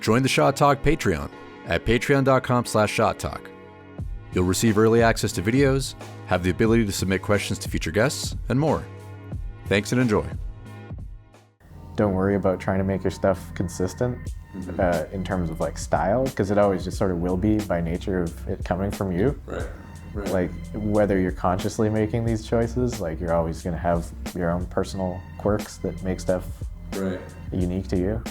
Join the Shot Talk Patreon at patreon.com/shottalk. You'll receive early access to videos, have the ability to submit questions to future guests, and more. Thanks and enjoy. Don't worry about trying to make your stuff consistent in terms of like style, because it always just sort of will be by nature of it coming from you. Right. Like whether you're consciously making these choices, like you're always going to have your own personal quirks that make stuff unique to you.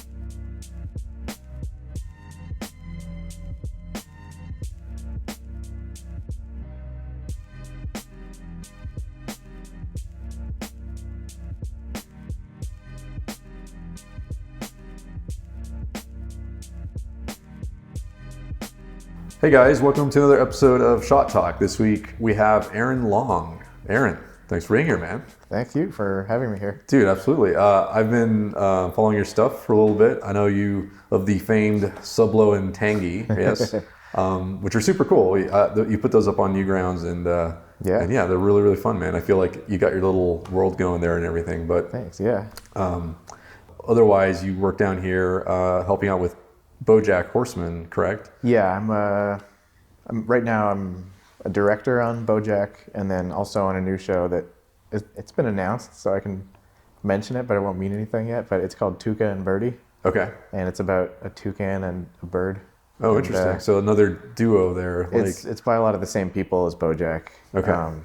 Hey guys, welcome to another episode of Shot Talk. This week we have Aaron Long. Aaron, thanks for being here, man. Thank you for having me here. Dude, absolutely. I've been following your stuff for a little bit. I know you of the famed Sublo and Tangy, yes, which are super cool. You put those up on Newgrounds and yeah, they're really, really fun, man. I feel like you got your little world going there and everything. But thanks, yeah. Otherwise, you work down here helping out with Bojack Horseman, correct? Yeah, I'm right now I'm a director on Bojack, and then also on a new show that it's been announced, so I can mention it, but it won't mean anything yet. But it's called Toucan and Birdie. Okay. And it's about a toucan and a bird. Oh, interesting. So another duo there. It's by a lot of the same people as Bojack. Okay.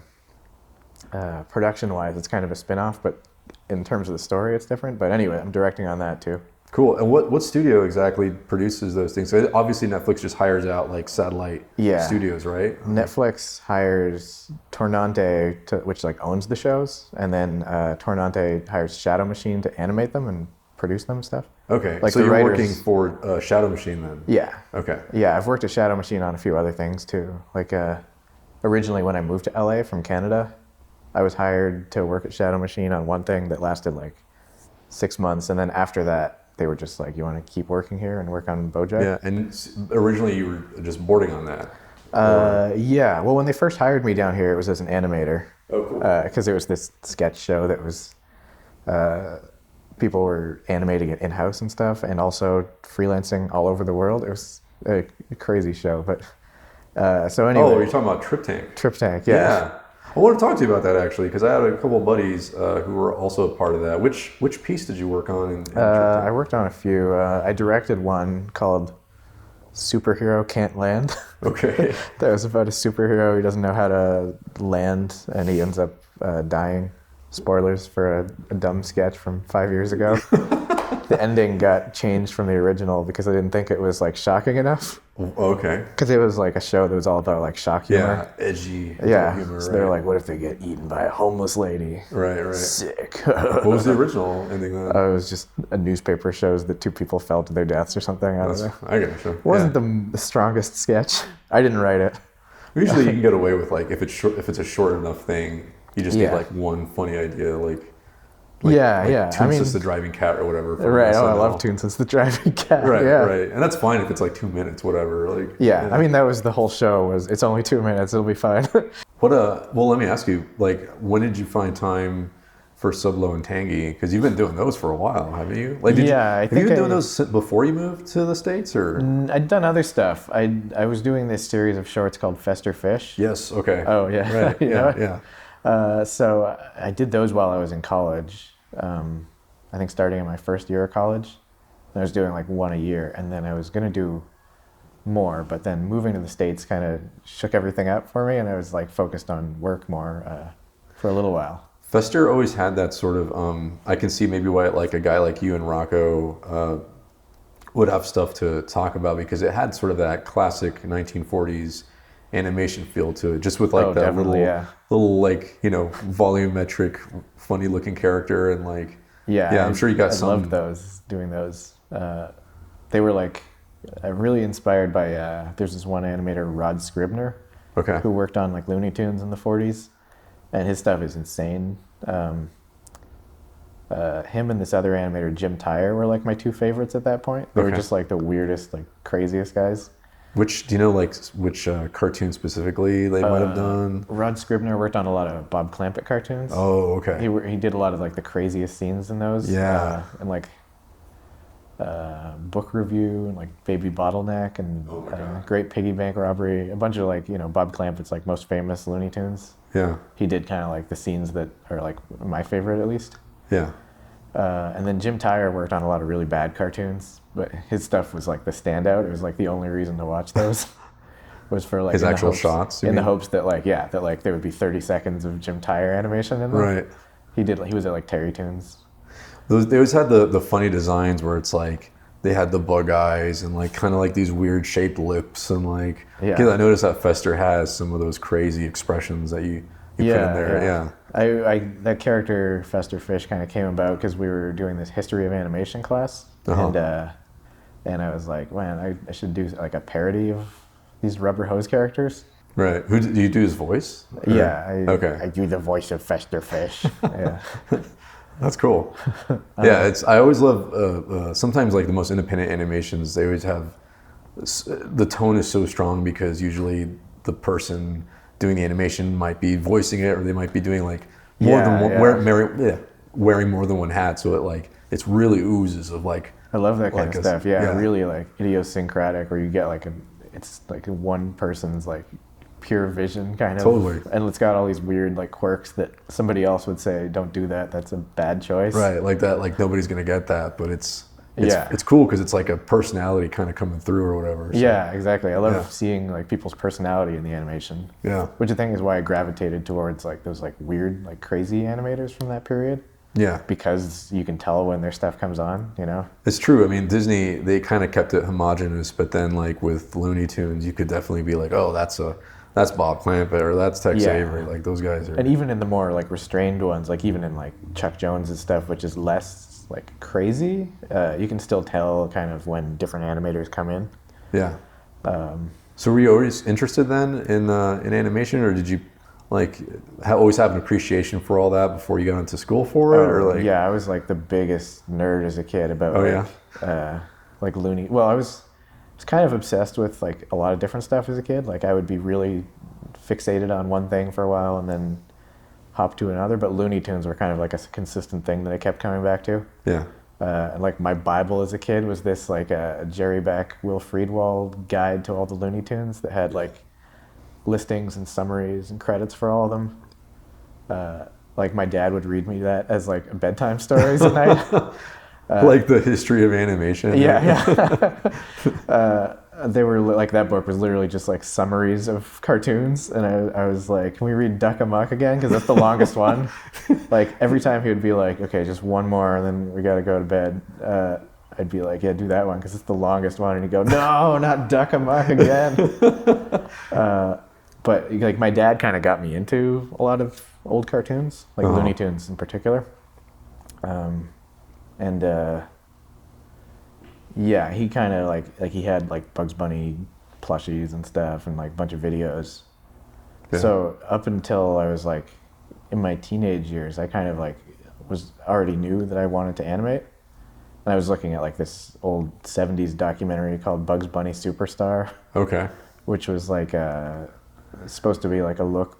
Production-wise, it's kind of a spin-off, but in terms of the story, it's different. But anyway, I'm directing on that too. Cool. And what studio exactly produces those things? So obviously Netflix just hires out like satellite studios, right? Netflix hires Tornante, which like owns the shows, and then Tornante hires Shadow Machine to animate them and produce them and stuff. Okay. Like so you're working for Shadow Machine then? Yeah. Okay. Yeah, I've worked at Shadow Machine on a few other things too. Like originally when I moved to LA from Canada, I was hired to work at Shadow Machine on one thing that lasted like 6 months, and then after that, they were just like, you want to keep working here and work on Bojack? Yeah, and originally you were just boarding on that? Yeah, well, when they first hired me down here, it was as an animator. Oh, cool. Because it was this sketch show that was, people were animating it in-house and stuff, and also freelancing all over the world. It was a crazy show, but so anyway. Oh, you're talking about Trip Tank. Trip Tank, yeah. I want to talk to you about that actually, because I had a couple of buddies who were also a part of that. Which piece did you work on in Trip Tank? I worked on a few. I directed one called Superhero Can't Land. Okay. That was about a superhero who doesn't know how to land, and he ends up dying. Spoilers for a dumb sketch from 5 years ago. The ending got changed from the original because I didn't think it was like shocking enough. Okay. Because it was like a show that was all about like shock humor. Yeah, edgy humor. So they're like, what if they get eaten by a homeless lady? Right. Sick. What was the original ending then? It was just a newspaper shows that two people fell to their deaths or something. I don't know. I get it. It wasn't the strongest sketch. I didn't write it. Usually you can get away with like if it's a short enough thing, you just need like one funny idea, like Toonsis the Driving Cat or whatever. Right. I love Toonsis the Driving Cat. Right. And that's fine if it's like 2 minutes, whatever. Like. Yeah. I mean, that was the whole show. It's only 2 minutes. It'll be fine. Well, let me ask you. Like, when did you find time for Sublo and Tangy? Because you've been doing those for a while, haven't you? Like, have you been doing those before you moved to the States, or? I'd done other stuff. I was doing this series of shorts called Fester Fish. Yes. Okay. Oh yeah. Right. Yeah. So I did those while I was in college. I think starting in my first year of college, I was doing like one a year, and then I was going to do more, but then moving to the States kind of shook everything up for me, and I was like focused on work more for a little while. Fester always had that sort of, I can see maybe why like a guy like you and Rocco would have stuff to talk about, because it had sort of that classic 1940s animation feel to it, just with like that little like, you know, volumetric, funny looking character, and like I'm sure you got some. I loved doing those. They were like really inspired by there's this one animator, Rod Scribner, who worked on like Looney Tunes in the 40s, and his stuff is insane. Him and this other animator, Jim Tyre, were like my two favorites at that point. They were just like the weirdest, like craziest guys. Which, do you know, like, which cartoon specifically they might have done? Rod Scribner worked on a lot of Bob Clampett cartoons. Oh, okay. He did a lot of, like, the craziest scenes in those. Yeah. And, like, Book Review and like Baby Bottleneck and Great Piggy Bank Robbery, a bunch of like, Bob Clampett's like most famous Looney Tunes. Yeah. He did kind of like the scenes that are like my favorite at least. Yeah. And then Jim Tyre worked on a lot of really bad cartoons, but his stuff was like the standout. It was like the only reason to watch those was for like his actual shots. In the hopes that like that like there would be 30 seconds of Jim Tyre animation in them. Right. He was at like Terry Toons. They always had the funny designs where it's like they had the bug eyes and like kind of like these weird shaped lips and like. Because I noticed that Fester has some of those crazy expressions that you put in there. Yeah. I that character Fester Fish kind of came about because we were doing this history of animation class, and I was like, man, I should do like a parody of these rubber hose characters. Right. Who do you do his voice? Or? Yeah. I do the voice of Fester Fish. Yeah. That's cool. Yeah, I always love sometimes like the most independent animations. They always have the tone is so strong because usually the person doing the animation might be voicing it, or they might be doing like more than one, wearing more than one hat. So it's really oozes of like. I love that kind of stuff. Yeah, really like idiosyncratic, where you get like it's like one person's like pure vision kind of. Totally. And it's got all these weird like quirks that somebody else would say, don't do that. That's a bad choice. Right, like that. Like nobody's gonna get that, but it's cool because it's like a personality kind of coming through or whatever. So. Yeah, exactly. I love seeing like people's personality in the animation. Yeah. Which I think is why I gravitated towards like those like weird, like crazy animators from that period. Yeah. Because you can tell when their stuff comes on, It's true. I mean, Disney, they kind of kept it homogenous, but then like with Looney Tunes, you could definitely be like, oh, that's Bob Clampett or that's Tex Avery. Like those guys are. And even in the more like restrained ones, like even in like Chuck Jones' stuff, which is less like crazy, you can still tell kind of when different animators come in. Yeah. So were you always interested then in animation, or did you like always have an appreciation for all that before you got into school for it, or like? Yeah, I was like the biggest nerd as a kid about like Looney. Well, I was kind of obsessed with like a lot of different stuff as a kid. Like I would be really fixated on one thing for a while and then hop to another, but Looney Tunes were kind of like a consistent thing that I kept coming back to. Yeah. And like my Bible as a kid was this like a Jerry Beck, Will Friedwald guide to all the Looney Tunes that had like listings and summaries and credits for all of them. Like my dad would read me that as like bedtime stories at night. Like the history of animation. Yeah. They were like, that book was literally just like summaries of cartoons, and I was like, can we read Duck Amuck again, because that's the longest one. Like every time he would be like, okay, just one more and then we got to go to bed, I'd be like, yeah, do that one because it's the longest one, and he'd go, no, not Duck Amuck again. But like my dad kind of got me into a lot of old cartoons, like Looney Tunes in particular. Yeah, he kind of like he had like Bugs Bunny plushies and stuff and like a bunch of videos. Yeah. So up until I was like in my teenage years, I kind of like already knew that I wanted to animate. And I was looking at like this old 70s documentary called Bugs Bunny Superstar. Okay. Which was like supposed to be like a look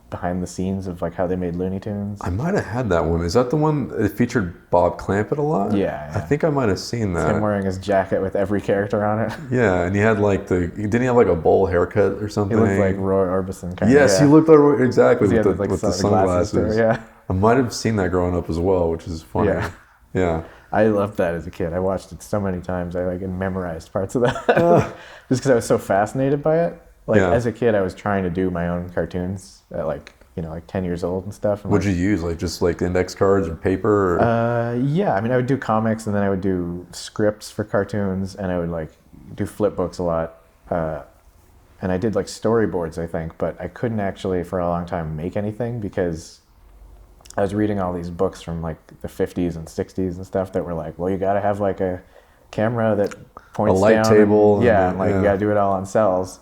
behind the scenes of like how they made Looney Tunes. I might have had that one. Is that the one that featured Bob Clampett a lot? Yeah. I think I might have seen that. It's him wearing his jacket with every character on it. Yeah, and he had like didn't he have like a bowl haircut or something? He looked like Roy Orbison kind of. Yes, he looked like exactly with the sunglasses. There, yeah. I might have seen that growing up as well, which is funny. Yeah. Yeah. I loved that as a kid. I watched it so many times. I like memorized parts of that just because I was so fascinated by it. Like as a kid, I was trying to do my own cartoons at like 10 years old and stuff. And what'd you use? Like just like index cards or paper? Or? Yeah. I mean, I would do comics, and then I would do scripts for cartoons, and I would like do flip books a lot. And I did like storyboards, I think, but I couldn't actually for a long time make anything because I was reading all these books from like the 50s and 60s and stuff that were like, well, you got to have like a camera that points a light down. table. You got to do it all on cells,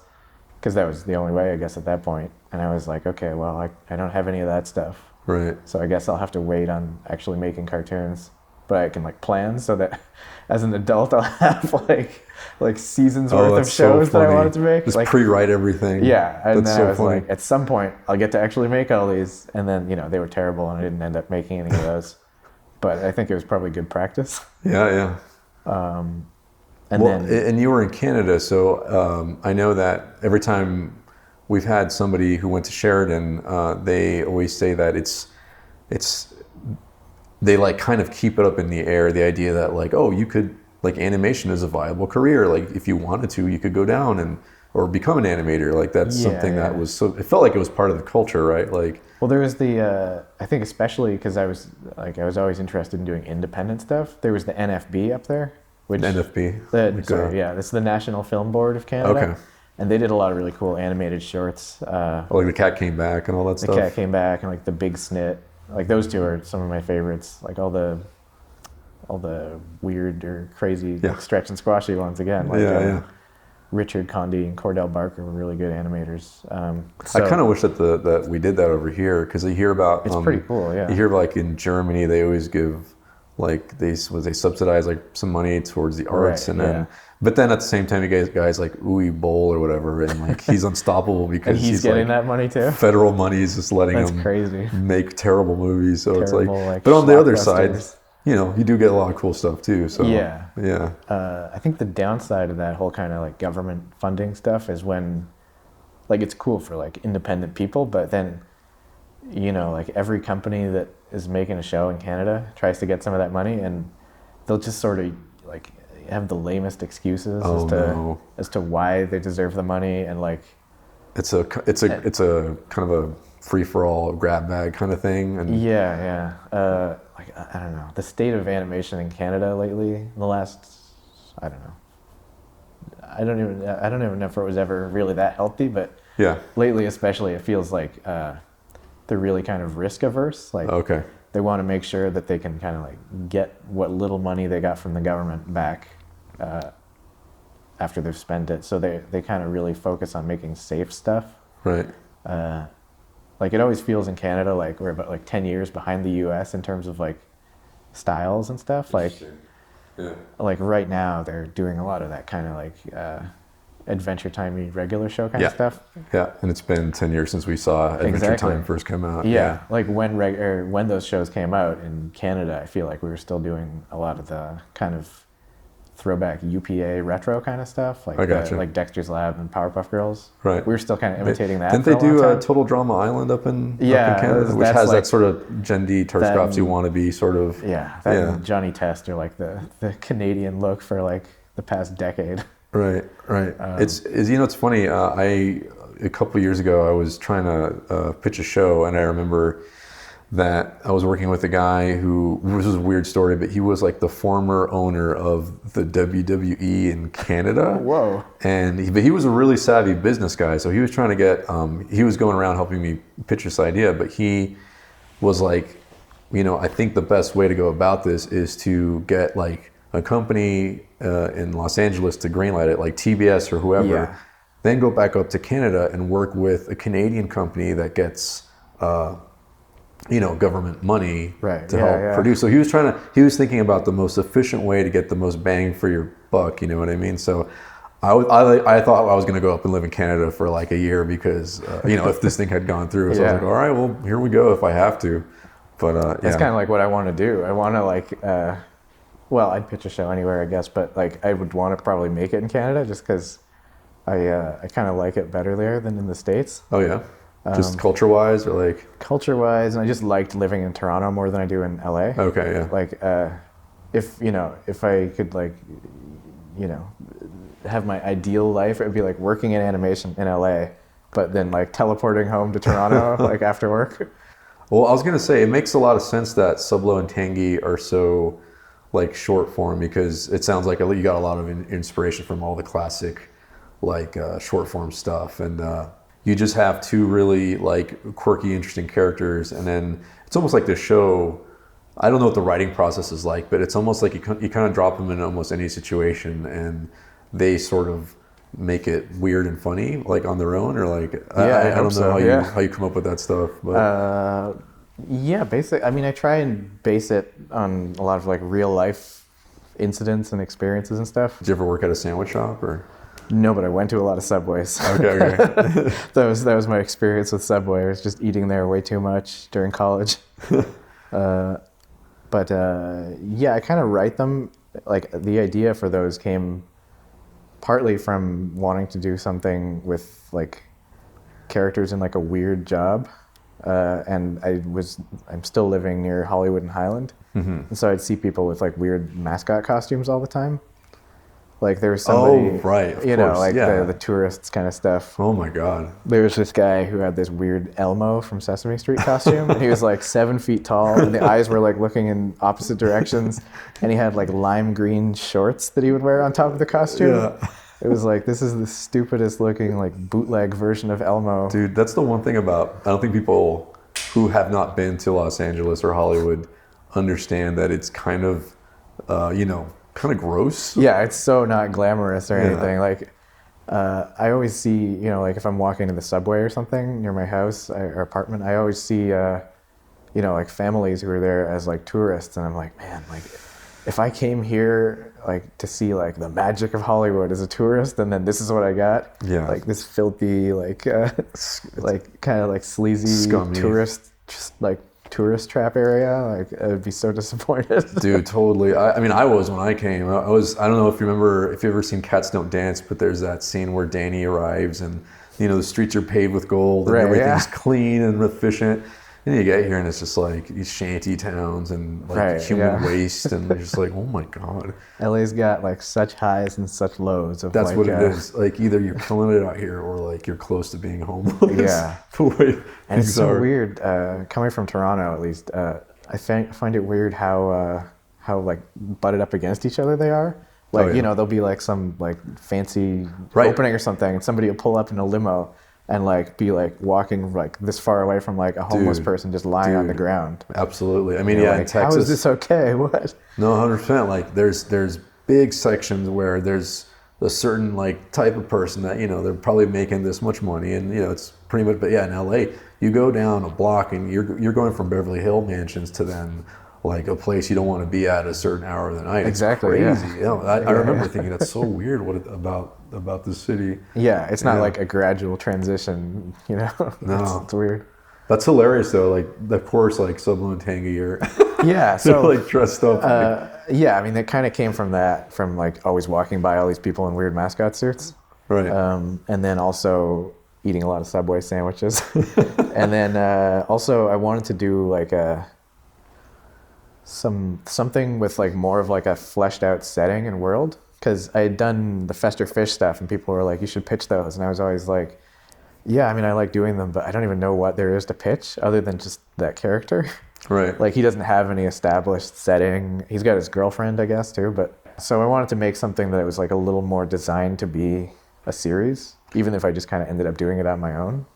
because that was the only way, I guess, at that point. And I was like, okay, well, I don't have any of that stuff. Right. So I guess I'll have to wait on actually making cartoons. But I can like plan so that as an adult I'll have like seasons worth of shows that I wanted to make. Just like, pre-write everything. Yeah. And that's then I was funny. like, at some point I'll get to actually make all these. And then, they were terrible and I didn't end up making any of those. But I think it was probably good practice. Yeah, yeah. And Well, then and you were in Canada, so I know that every time we've had somebody who went to Sheridan, they always say that it's they like kind of keep it up in the air, the idea that like, oh, you could, like, animation is a viable career. Like if you wanted to, you could go down and or become an animator. Like that's something that was so, it felt like it was part of the culture, right? Like, well, there was the I think especially because I was always interested in doing independent stuff. There was the NFB up there, which NFB. this is the National Film Board of Canada. Okay. And they did a lot of really cool animated shorts. Like The Cat Came Back and all that stuff. The Cat Came Back and like The Big Snit. Like those two are some of my favorites. Like all the weird or crazy like, stretch and squashy ones again. Like Richard Conde and Cordell Barker were really good animators. I kind of wish that we did that over here, because you hear about it's pretty cool. Yeah, you hear like in Germany they always give like they subsidize like some money towards the arts, and then but then at the same time you guys like Uwe Boll or whatever, and like he's unstoppable because and he's getting like, that money too. Federal money is just letting him crazy. Make terrible movies. So it's like like but on the other side, you know, you do get a lot of cool stuff too. So yeah. I think the downside of that whole kind of like government funding stuff is when, like, it's cool for like independent people, but then, you know, like every company that is making a show in Canada tries to get some of that money, and they'll just sort of like have the lamest excuses as to why they deserve the money, and like it's a kind of a free for all grab bag kind of thing. And like I don't know, the state of animation in Canada lately in the last, I don't know, I don't even know if it was ever really that healthy, but lately especially it feels like they're really kind of risk averse. Like they want to make sure that they can kind of like get what little money they got from the government back after they've spent it. So they kind of really focus on making safe stuff. Right. Like it always feels in Canada like we're about like 10 years behind the US in terms of like styles and stuff. Like like right now they're doing a lot of that kind of like Adventure Time regular show kind of stuff. Yeah, and it's been 10 years since we saw Adventure Time first come out. Yeah, like when those shows came out in Canada, I feel like we were still doing a lot of the kind of throwback UPA retro kind of stuff, like like Dexter's Lab and Powerpuff Girls. Right. We were still kind of imitating that. Didn't they do Total Drama Island up in Canada, which has like that sort of Jen D. Tarkovsky wannabe sort of. Yeah, and Johnny Test are like the Canadian look for like the past decade. Right. It's you know, it's funny. A couple of years ago I was trying to pitch a show, and I remember that I was working with a guy who, this was a weird story, but he was like the former owner of the WWE in Canada. Whoa. But he was a really savvy business guy. So he was trying to get, he was going around helping me pitch this idea, but he was like, you know, I think the best way to go about this is to get like a company in Los Angeles to greenlight it, like TBS or whoever, then go back up to Canada and work with a Canadian company that gets, you know, government money to help produce. So he was thinking about the most efficient way to get the most bang for your buck, you know what I mean? So I thought I was going to go up and live in Canada for like a year because, you know, if this thing had gone through. So I was like, all right, well, here we go if I have to. But that's kind of like what I want to do. I want to like, well, I'd pitch a show anywhere, I guess, but like I would want to probably make it in Canada just because I kind of like it better there than in the States. Oh, yeah? Just culture-wise or like? Culture-wise, and I just liked living in Toronto more than I do in LA. Okay, yeah. Like, if I could like, you know, have my ideal life, it would be like working in animation in LA, but then like teleporting home to Toronto like after work. Well, I was going to say, it makes a lot of sense that Sublo and Tangy are so like short form, because it sounds like you got a lot of inspiration from all the classic like short form stuff, and you just have two really like quirky, interesting characters, and then it's almost like the show. I don't know what the writing process is like, but it's almost like you kind of drop them in almost any situation, and they sort of make it weird and funny, like on their own, or like I don't know how you come up with that stuff. But basically, I mean, I try and base it on a lot of like real life incidents and experiences and stuff. Did you ever work at a sandwich shop or? No, but I went to a lot of Subways. Okay. That was my experience with Subway. I was just eating there way too much during college. I kind of write them like the idea for those came partly from wanting to do something with like characters in like a weird job. And I'm still living near Hollywood and Highland. And so I'd see people with like weird mascot costumes all the time. Like there was somebody, right, of you know, course, like yeah. the tourists kind of stuff. Oh my God. There was this guy who had this weird Elmo from Sesame Street costume. And he was like 7 feet tall, and the eyes were like looking in opposite directions. And he had like lime green shorts that he would wear on top of the costume. Yeah. It was like, this is the stupidest looking like bootleg version of Elmo. Dude, that's the one thing about, I don't think people who have not been to Los Angeles or Hollywood understand that it's kind of, kind of gross. Yeah, it's so not glamorous or Yeah. anything. Like, I always see, you know, like if I'm walking to the subway or something near my house or apartment, I always see, like families who are there as like tourists, and I'm like, man, like if I came here like to see like the magic of Hollywood as a tourist, and then this is what I got, Yeah. like this filthy, like kind of like sleazy Scummy. tourist trap area, like I would be so disappointed. Dude, totally. I was when I came. I don't know if you remember, if you've ever seen Cats Don't Dance, but there's that scene where Danny arrives and, the streets are paved with gold and Right, everything's yeah. clean and efficient. And you get here and it's just like these shanty towns and like Right, human yeah. waste, and you're just like, oh my God. LA's got like such highs and such lows of That's like, what it is. Like either you're killing it out here or like you're close to being homeless. Yeah. The way And it's things so are. weird, coming from Toronto at least, I find it weird how like butted up against each other they are. Like, Oh, yeah. there'll be like some like fancy Right. opening or something, and somebody will pull up in a limo and like be like walking like this far away from like a homeless Dude. person just lying on the Dude. ground. Absolutely. I mean, You're yeah, like, in Texas. how is this okay? What? No, 100%. Like there's big sections where there's a certain like type of person that, they're probably making this much money, and it's pretty much, but yeah, in LA, you go down a block and you're going from Beverly Hill mansions to then like a place you don't want to be at a certain hour of the night. Exactly, It's yeah. crazy. I remember thinking that's so weird about the city. Yeah, it's not Yeah. like a gradual transition, No. it's weird. That's hilarious though. Like of course, like Sublo Tangy are Yeah, so so like dressed up. yeah, I mean, it kind of came from like always walking by all these people in weird mascot suits. Right. And then also eating a lot of Subway sandwiches. And then also I wanted to do like something with like more of like a fleshed out setting and world, because I had done the Fester Fish stuff and people were like, you should pitch those. And I was always like, yeah, I mean, I like doing them, but I don't even know what there is to pitch other than just that character. Right. Like he doesn't have any established setting. He's got his girlfriend, I guess, too. But so I wanted to make something that was like a little more designed to be a series, even if I just kind of ended up doing it on my own.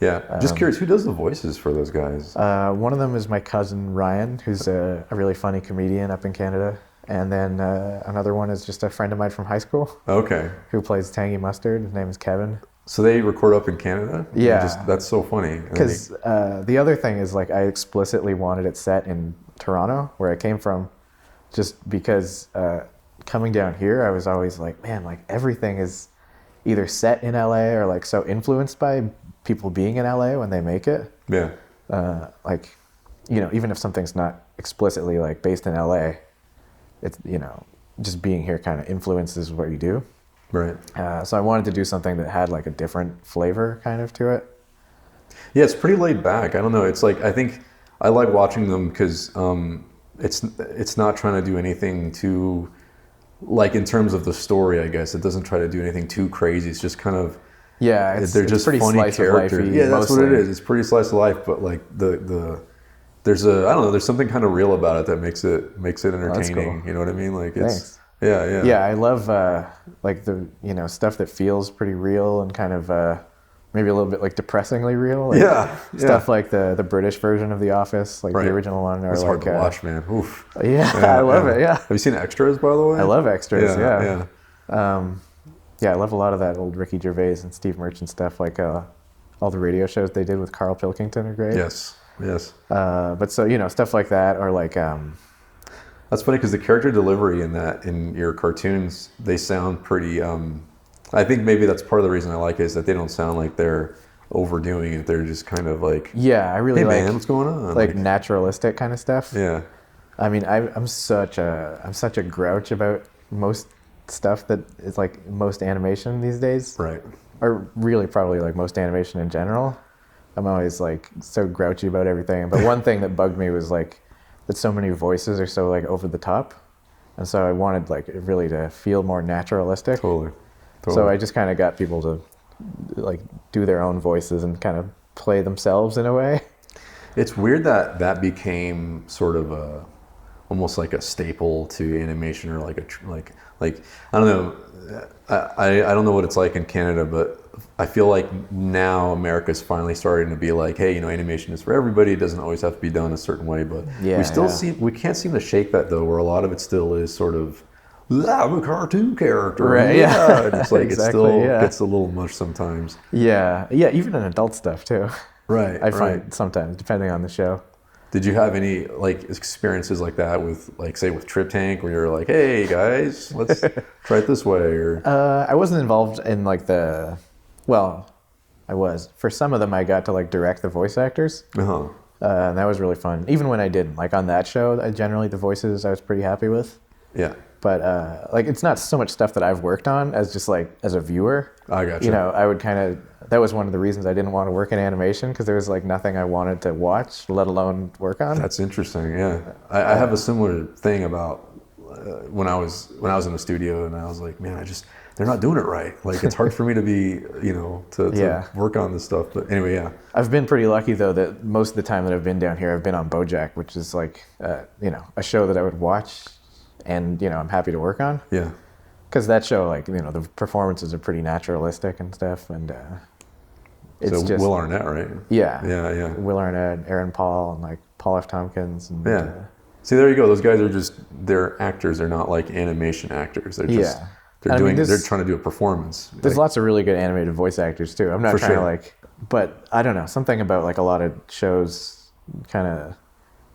Yeah. Just curious, who does the voices for those guys? One of them is my cousin Ryan, who's a really funny comedian up in Canada. And then another one is just a friend of mine from high school Okay. who plays Tangy Mustard. His name is Kevin. So they record up in Canada? Yeah. That's so funny. And Because the other thing is like I explicitly wanted it set in Toronto, where I came from, just because coming down here, I was always like, man, like everything is either set in LA or like so influenced by people being in LA when they make it. Yeah. Like, even if something's not explicitly like based in LA, it's, just being here kind of influences what you do. Right. So I wanted to do something that had like a different flavor kind of to it. Yeah, it's pretty laid back. I don't know. It's like, I think I like watching them because it's not trying to do anything too, like in terms of the story, I guess. It doesn't try to do anything too crazy. It's just kind of, Yeah, they're just pretty funny slice of characters. life-y, Yeah, that's what it mostly. is. It's pretty slice of life, but like there's I don't know, there's something kind of real about it that makes it entertaining. cool. You know what I mean? Like it's Thanks. yeah. Yeah, I love like the stuff that feels pretty real and kind of maybe a little bit like depressingly real. Like Yeah, stuff like the British version of The Office, like Right. the original one, or It's like hard to watch, man. Oof. Yeah, I love it. Yeah, Have you seen Extras, by the way? I love extras. Yeah. Yeah, I love a lot of that old Ricky Gervais and Steve Merchant stuff. Like all the radio shows they did with Carl Pilkington are great. Yes. But so stuff like that, or like That's funny because the character delivery in your cartoons, they sound pretty. I think maybe that's part of the reason I like it, is that they don't sound like they're overdoing it. They're just kind of like, yeah, I really hey like man, what's going on? like naturalistic kind of stuff. yeah, I mean, I'm such a grouch about most stuff that is like most animation these days, Right. or really probably like most animation in general. I'm always like so grouchy about everything. But one thing that bugged me was like that so many voices are so like over the top, and so I wanted like it really to feel more naturalistic. Totally. So I just kind of got people to like do their own voices and kind of play themselves in a way. It's weird that that became sort of almost like a staple to animation, or like like I don't know. I don't know what it's like in Canada, but I feel like now America's finally starting to be like, hey, you know, animation is for everybody. It doesn't always have to be done a certain way, but we can't seem to shake that though, where a lot of it still is sort of, I'm a cartoon character. Right, yeah. And it's like Exactly, it still yeah. gets a little much sometimes. Yeah, even in adult stuff too. Right. I find sometimes, depending on the show. Did you have any like experiences like that with, like, say, with Trip Tank, where you're like, hey guys, let's try it this way? Or I wasn't involved in like well, I was. For some of them, I got to like direct the voice actors. uh-huh. And that was really fun. Even when I didn't, like on that show, generally the voices I was pretty happy with. Yeah. But like it's not so much stuff that I've worked on as just like as a viewer. I gotcha. You know, I would kind of, that was one of the reasons I didn't want to work in animation, because there was like nothing I wanted to watch, let alone work on. That's interesting. Yeah, I have a similar thing about when I was in the studio, and I was like, man, they're not doing it right. Like, it's hard for me to be, you know, to work on this stuff. But anyway, yeah. I've been pretty lucky though that most of the time that I've been down here, I've been on Bojack, which is like, you know, a show that I would watch, and you know, I'm happy to work on. Yeah. Because that show, like, you know, the performances are pretty naturalistic and stuff, and it's so just Will Arnett, right? Yeah. Yeah. Will Arnett, Aaron Paul, and like Paul F. Tompkins. And, Yeah. See, there you go. Those guys are they're actors. They're not like animation actors. They're just, they're trying to do a performance. There's lots of really good animated voice actors too. I'm not trying to like, but I don't know, something about like a lot of shows kind of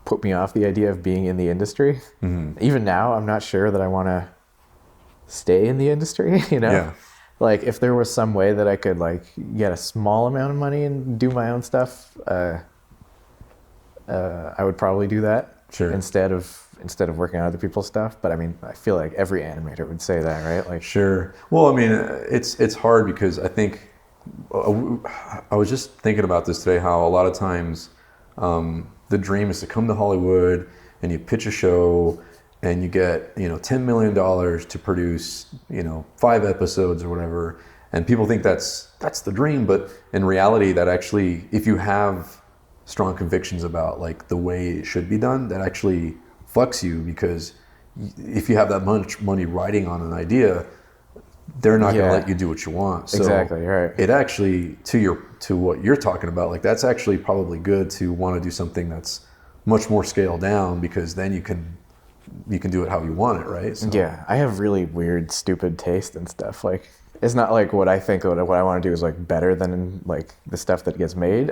put me off the idea of being in the industry. Mm-hmm. Even now, I'm not sure that I want to stay in the industry, you know? Yeah. Like if there was some way that I could like get a small amount of money and do my own stuff, I would probably do that. Sure. Instead of working on other people's stuff. But I mean, I feel like every animator would say that, right? Like, sure. Well, I mean, it's hard because I think I was just thinking about this today, how a lot of times the dream is to come to Hollywood and you pitch a show and you get, you know, $10 million to produce, you know, 5 episodes or whatever, and people think that's the dream. But in reality, that actually, if you have strong convictions about like the way it should be done, that actually fucks you, because if you have that much money riding on an idea, they're not going to let you do what you want. So exactly, right. It actually, to what you're talking about, like that's actually probably good to want to do something that's much more scaled down, because then you can do it how you want it, right? So. Yeah, I have really weird, stupid taste and stuff. Like, it's not like what I think what I want to do is like better than like the stuff that gets made.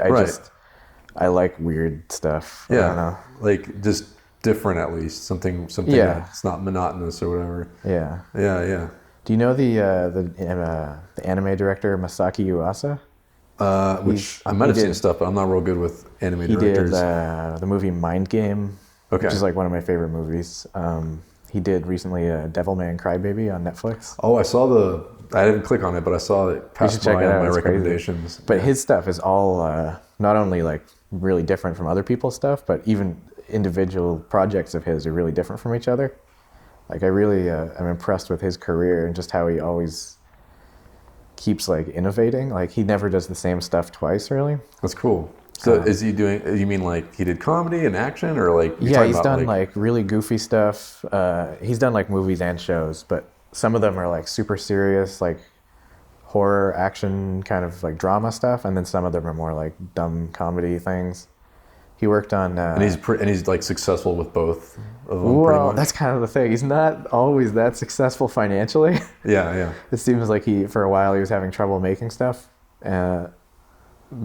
I like weird stuff. Yeah, I don't know. Like just different, at least something that's not monotonous or whatever. Yeah. Do you know the anime director Masaki Yuasa? Which I might have seen stuff, but I'm not real good with anime directors. He did the movie Mind Game, which is like one of my favorite movies. He did recently Devilman Crybaby on Netflix. Oh, I didn't click on it, but I saw it pass by on my recommendations. Crazy. But his stuff is all not only like really different from other people's stuff, but even individual projects of his are really different from each other. Like I really am impressed with his career and just how he always keeps like innovating. Like he never does the same stuff twice, really. That's cool. So is he doing, you mean like he did comedy and action, or like? Yeah, he's done like really goofy stuff. He's done like movies and shows, but some of them are like super serious, like horror, action, kind of like drama stuff. And then some of them are more like dumb comedy things. He worked on... and he's like successful with both of them. Well, that's kind of the thing. He's not always that successful financially. Yeah. It seems like for a while he was having trouble making stuff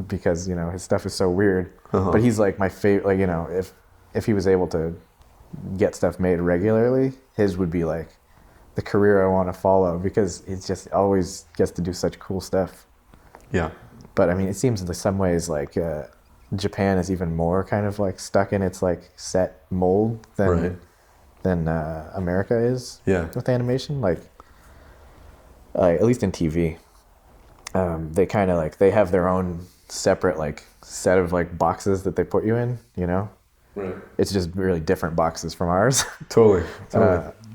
because, you know, his stuff is so weird. Uh-huh. But he's like my favorite, like, you know, if he was able to get stuff made regularly, his would be like the career I want to follow, because he just always gets to do such cool stuff. Yeah. But I mean, it seems in some ways like Japan is even more kind of like stuck in its like set mold than America is with animation. Like at least in TV, they kind of like they have their own separate like set of like boxes that they put you in. You know, Right. it's just really different boxes from ours. Totally.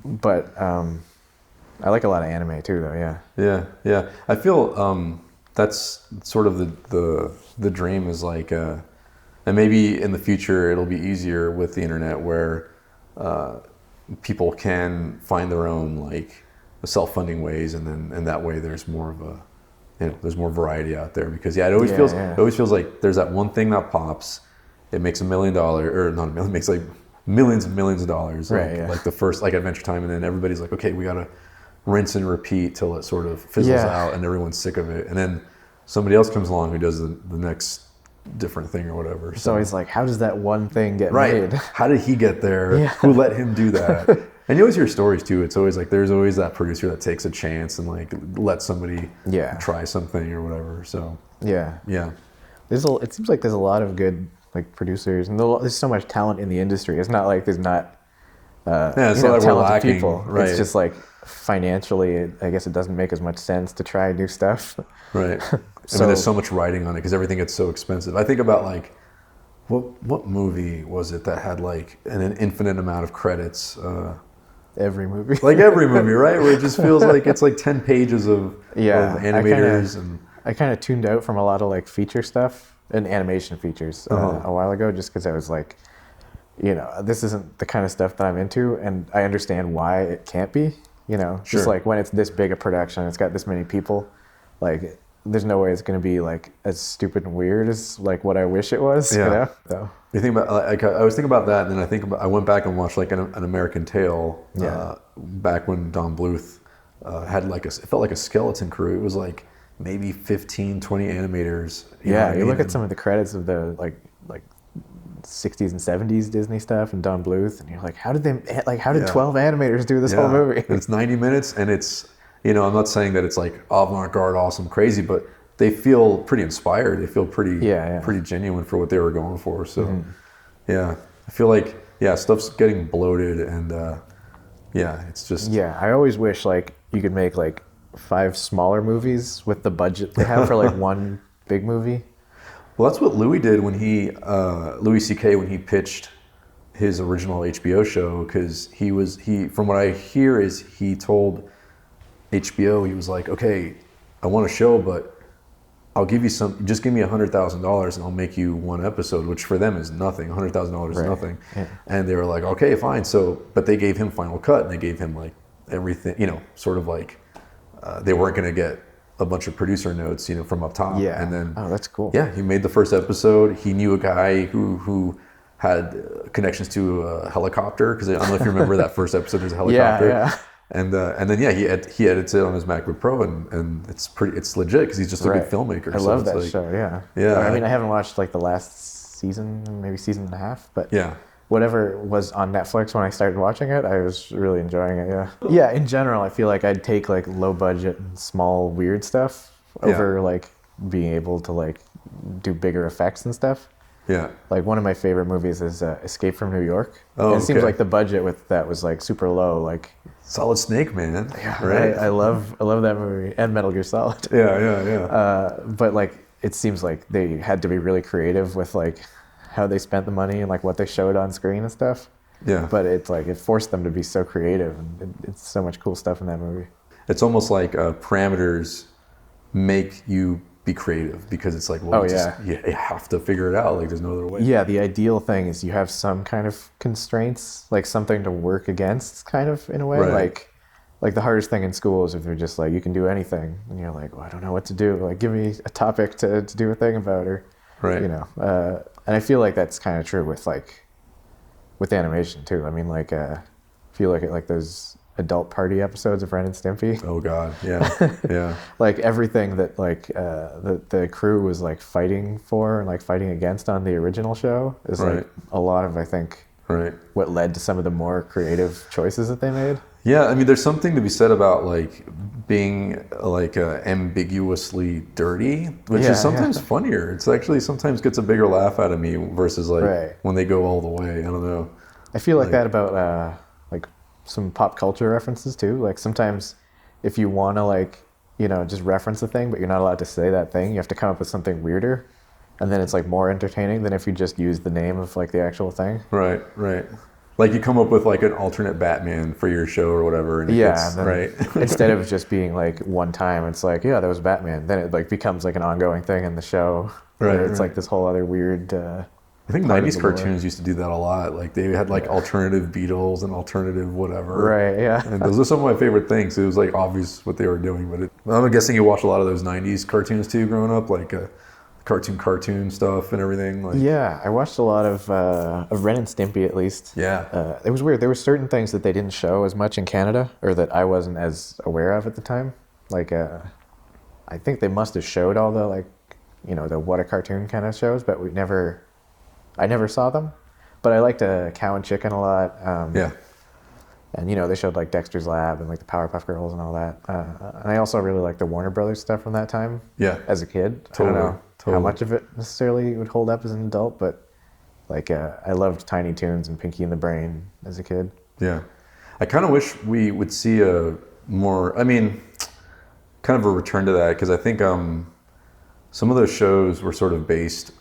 But I like a lot of anime too, though. Yeah. I feel that's sort of the dream is like, and maybe in the future it'll be easier with the internet where people can find their own like self-funding ways, and that way there's more of a, there's more variety out there, because it always feels like there's that one thing that pops, it makes $1 million, or not $1 million, it makes like millions and millions of dollars, like the first like Adventure Time, and then everybody's like, okay, we gotta rinse and repeat till it sort of fizzles out and everyone's sick of it, and then somebody else comes along who does the next different thing or whatever. It's always like, how does that one thing get made? How did he get there? Who let him do that? And you always hear stories too. It's always like there's always that producer that takes a chance and like let somebody try something or whatever. So it seems like there's a lot of good like producers, and there's so much talent in the industry. It's not like there's not it's not like we're lacking people. Right. It's just like financially, I guess it doesn't make as much sense to try new stuff. Right. I mean, there's so much writing on it because everything gets so expensive. I think about like, what movie was it that had like an infinite amount of credits? Every movie. Like every movie, right? Where it just feels like it's like 10 pages of animators. I kind of tuned out from a lot of like feature stuff and animation features a while ago, just because I was like, this isn't the kind of stuff that I'm into, and I understand why it can't be. Just like when it's this big a production, it's got this many people, like there's no way it's going to be like as stupid and weird as like what I wish it was. So you think about like I was thinking about that, and then I went back and watched like an American Tale back when Don Bluth had like it felt like a skeleton crew. It was like maybe 15, 20 animators. You look at some of the credits of the like 60s and 70s Disney stuff and Don Bluth, and you're like, how did 12 animators do this whole movie? And it's 90 minutes, and it's, I'm not saying that it's like avant-garde, awesome, crazy, but they feel pretty inspired. They feel pretty genuine for what they were going for. So I feel like stuff's getting bloated, and it's just I always wish like you could make like 5 smaller movies with the budget they have for like one big movie. Well, that's what Louis did when Louis C.K. when he pitched his original HBO show, because he from what I hear is he told HBO, he was like, okay, I want a show, but I'll give you just give me $100,000 and I'll make you one episode, which for them is nothing. $100,000 is nothing. Yeah. And they were like, okay, fine. So, but they gave him final cut, and they gave him like everything, sort of like they weren't going to get a bunch of producer notes, from up top. Yeah. And then, oh, that's cool. Yeah, he made the first episode. He knew a guy who had connections to a helicopter, because I don't know if you remember that first episode. There's a helicopter. Yeah. And then he edits it on his MacBook Pro, and it's legit because he's just a good filmmaker. I love that show. Yeah. I mean, I haven't watched like the last season, maybe season and a half, but whatever was on Netflix when I started watching it, I was really enjoying it. Yeah. In general, I feel like I'd take like low budget and small weird stuff over like being able to like do bigger effects and stuff. Yeah. Like one of my favorite movies is Escape from New York. Oh, it seems like the budget with that was like super low. Like Solid Snake, man. Yeah, right. I love that movie, and Metal Gear Solid. Yeah. But like it seems like they had to be really creative with like how they spent the money and like what they showed on screen and stuff. Yeah. But it's like it forced them to be so creative, and it's so much cool stuff in that movie. It's almost like parameters make you be creative, because it's like, well, you have to figure it out. Like there's no other way. Yeah, the ideal thing is you have some kind of constraints, like something to work against, kind of in a way. Right. Like the hardest thing in school is if they're just like, you can do anything, and you're like, well, I don't know what to do. Like give me a topic to do a thing about, or and I feel like that's kind of true with animation too. I mean, like I feel like those adult party episodes of Ren and Stimpy. Oh God, yeah. Like everything that like the crew was like fighting for and like fighting against on the original show is like a lot of, I think, what led to some of the more creative choices that they made. Yeah, I mean, there's something to be said about like being like ambiguously dirty, which Yeah, is sometimes yeah. funnier. It's actually sometimes gets a bigger laugh out of me versus like Right. when they go all the way. I don't know. I feel like Like, that about like some pop culture references too. Like sometimes if you want to like, just reference a thing, but you're not allowed to say that thing, you have to come up with something weirder. And then it's like more entertaining than if you just use the name of like the actual thing. right, right. Like you come up with like an alternate Batman for your show or whatever, and it Yeah, gets and then right. instead of just being like one time, it's like, yeah, that was Batman. Then it like becomes like an ongoing thing in the show. Right, Where it's right. like this whole other weird. I think part of 90s the lore. cartoons used to do that a lot. Like they had like alternative Beatles and alternative whatever. Right. Yeah. And those are some of my favorite things. It was like obvious what they were doing, but I'm guessing you watched a lot of those 90s cartoons too growing up, like cartoon stuff and everything. Like, Yeah, I watched a lot of Ren and Stimpy at least. yeah. It was weird. There were certain things that they didn't show as much in Canada, or that I wasn't as aware of at the time. Like, I think they must have showed all the like, the what a cartoon kind of shows, but I never saw them. But I liked Cow and Chicken a lot. Yeah. And they showed like Dexter's Lab and like the Powerpuff Girls and all that. And I also really liked the Warner Brothers stuff from that time. Yeah. As a kid, Totally, I don't know how totally. much of it necessarily would hold up as an adult, but like I loved Tiny Toons and Pinky and the Brain as a kid. Yeah. I kind of wish we would see a more, I mean, kind of a return to that because I think some of those shows were sort of based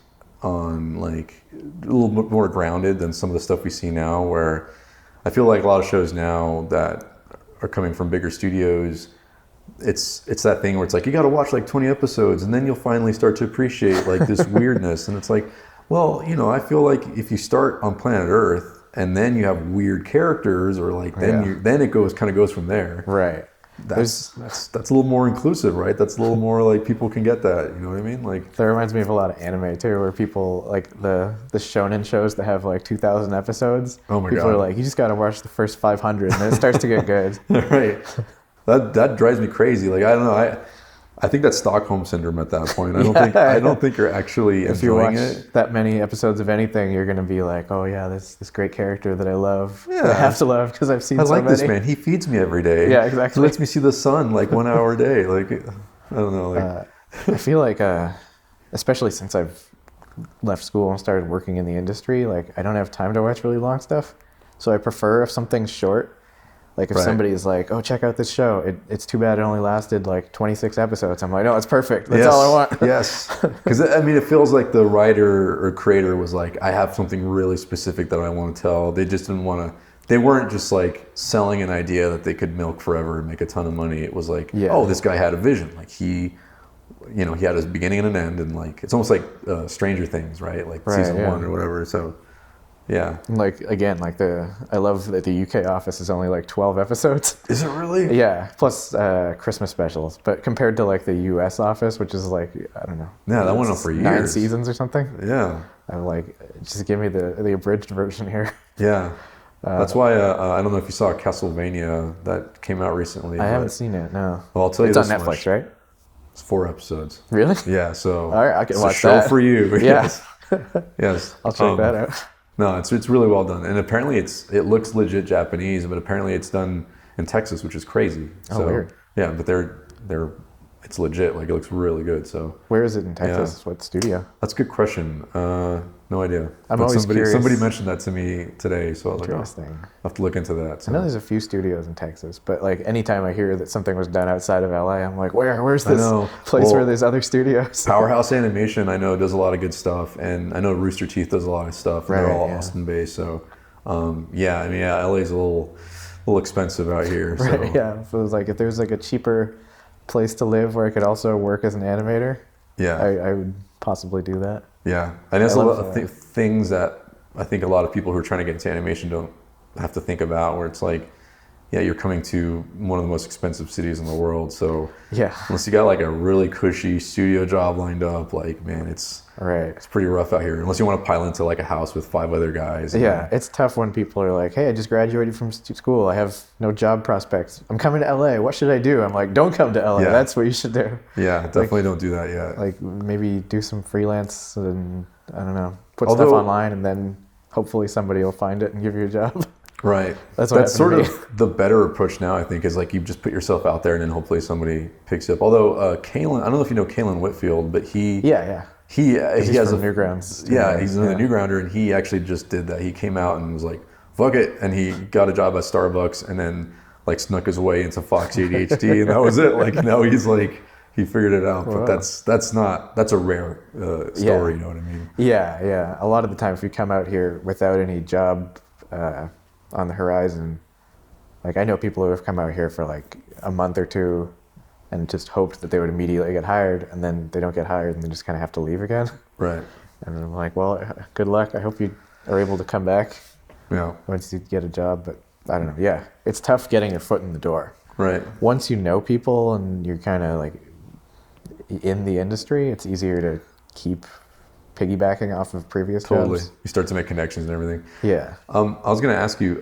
on like a little bit more grounded than some of the stuff we see now, where I feel like a lot of shows now that are coming from bigger studios, it's that thing where it's like you got to watch like 20 episodes and then you'll finally start to appreciate like this weirdness. And it's like, well, I feel like if you start on planet Earth and then you have weird characters, or like then it kind of goes from there. Right. That's a little more inclusive, right? That's a little more like people can get that. You know what I mean? Like That reminds me of a lot of anime too, where people like the shonen shows that have like 2,000 episodes. Oh my people God. are like, you just got to watch the first 500, and then it starts to get good. right. That drives me crazy. Like I don't know. I think that's Stockholm syndrome at that point. I don't think you're actually If you enjoying watch it. that many episodes of anything, you're gonna be like, oh yeah, this great character that I love. Yeah. That I have to love because I've seen I so like many. this man. He feeds me every day. Yeah, exactly. He lets me see the sun like 1 hour a day. Like I don't know. Like I feel like, especially since I've left school and started working in the industry, like I don't have time to watch really long stuff. So I prefer if something's short. Like if Right. somebody's like, oh, check out this show. It's too bad it only lasted like 26 episodes. I'm like, no, it's perfect. That's yes, all I want. yes. Because I mean, it feels like the writer or creator was like, I have something really specific that I want to tell. They just didn't want to. They weren't just like selling an idea that they could milk forever and make a ton of money. It was like, Yeah. oh, this guy had a vision. Like he had his beginning and an end, and like it's almost like Stranger Things, right? Like Right, season yeah. 1 or whatever. So yeah. Like again, like I love that the UK Office is only like 12 episodes. Is it really? Yeah, plus Christmas specials. But compared to like the US Office, which is like, I don't know. Yeah, that went on for 9 years. seasons or something. Yeah. I'm like, just give me the abridged version here. Yeah. That's why I don't know if you saw Castlevania that came out recently. I but- haven't seen it, no. Well, I'll tell you It's on this Netflix, much. right? It's 4 episodes. Really? Yeah, so All right, I can it's watch a show that. for you. Yeah. Yes. Yes. I'll check that out. No, it's really well done, and apparently it looks legit Japanese, but apparently it's done in Texas, which is crazy. Oh, weird. Yeah, but it's legit. Like it looks really good. So Where is it in Texas? What studio? that's a good question. No idea. I'm But always curious. somebody mentioned that to me today, so I was like, oh, Interesting. I'll have to look into that. So. I know there's a few studios in Texas, but like anytime I hear that something was done outside of LA, I'm like, where's this know. place Well, where there's other studios? Powerhouse Animation, I know, does a lot of good stuff, and I know Rooster Teeth does a lot of stuff. And they're Right, all yeah. Austin based, so LA's a little expensive out here. So. Right, yeah. If it was like, if there's like a cheaper place to live where I could also work as an animator, Yeah, I would possibly do that. yeah. And there's a love lot of that. things that I think a lot of people who are trying to get into animation don't have to think about, where it's like, yeah, you're coming to one of the most expensive cities in the world, so Yeah. unless you got like a really cushy studio job lined up, like, man, it's Right. pretty rough out here. Unless you want to pile into like a house with 5 other guys. Yeah, it's tough when people are like, hey, I just graduated from school. I have no job prospects. I'm coming to LA. What should I do? I'm like, don't come to LA. Yeah. That's what you should do. Yeah, definitely don't do that yet. Like maybe do some freelance and, I don't know, put Although- stuff online, and then hopefully somebody will find it and give you a job. Right. That's what That's sort happened to of the better approach now, I think, is like you just put yourself out there and then hopefully somebody picks you up. Although Kalen, I don't know if you know Kalen Whitfield, but Yeah. he He's has from a Newgrounds. yeah, he's another Newgrounder, and he actually just did that. He came out and was like, "Fuck it," and he got a job at Starbucks, and then like snuck his way into Fox ADHD, and that was it. Like now he's like he figured it out. But that's a rare story. You know what I mean? Yeah. A lot of the time, if you come out here without any job on the horizon, like I know people who have come out here for like a month or two and just hoped that they would immediately get hired, and then they don't get hired and they just kind of have to leave again. Right. And I'm like, well, good luck. I hope you are able to come back Yeah. once you get a job. But I don't know. Yeah, it's tough getting your foot in the door. Right. Once you know people and you're kind of like in the industry, it's easier to keep piggybacking off of previous Totally. jobs. You start to make connections and everything. Yeah. I was going to ask you,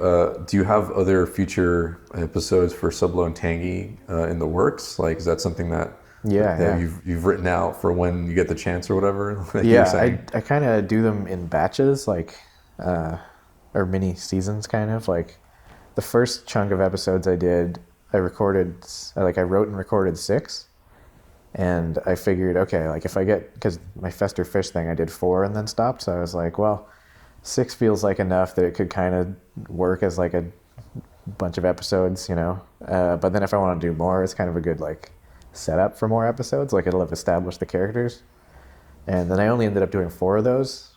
do you have other future episodes for Sublo and Tangy in the works? Like, is that something that you've written out for when you get the chance or whatever? Like you were saying? I kind of do them in batches, like, or mini seasons, kind of. Like, the first chunk of episodes I did, I wrote and recorded 6. And I figured, okay, like if I get, because my Fester Fish thing, I did 4 and then stopped. So I was like, well, 6 feels like enough that it could kind of work as like a bunch of episodes, you know. But then if I want to do more, it's kind of a good like setup for more episodes. Like it'll have established the characters. And then I only ended up doing 4 of those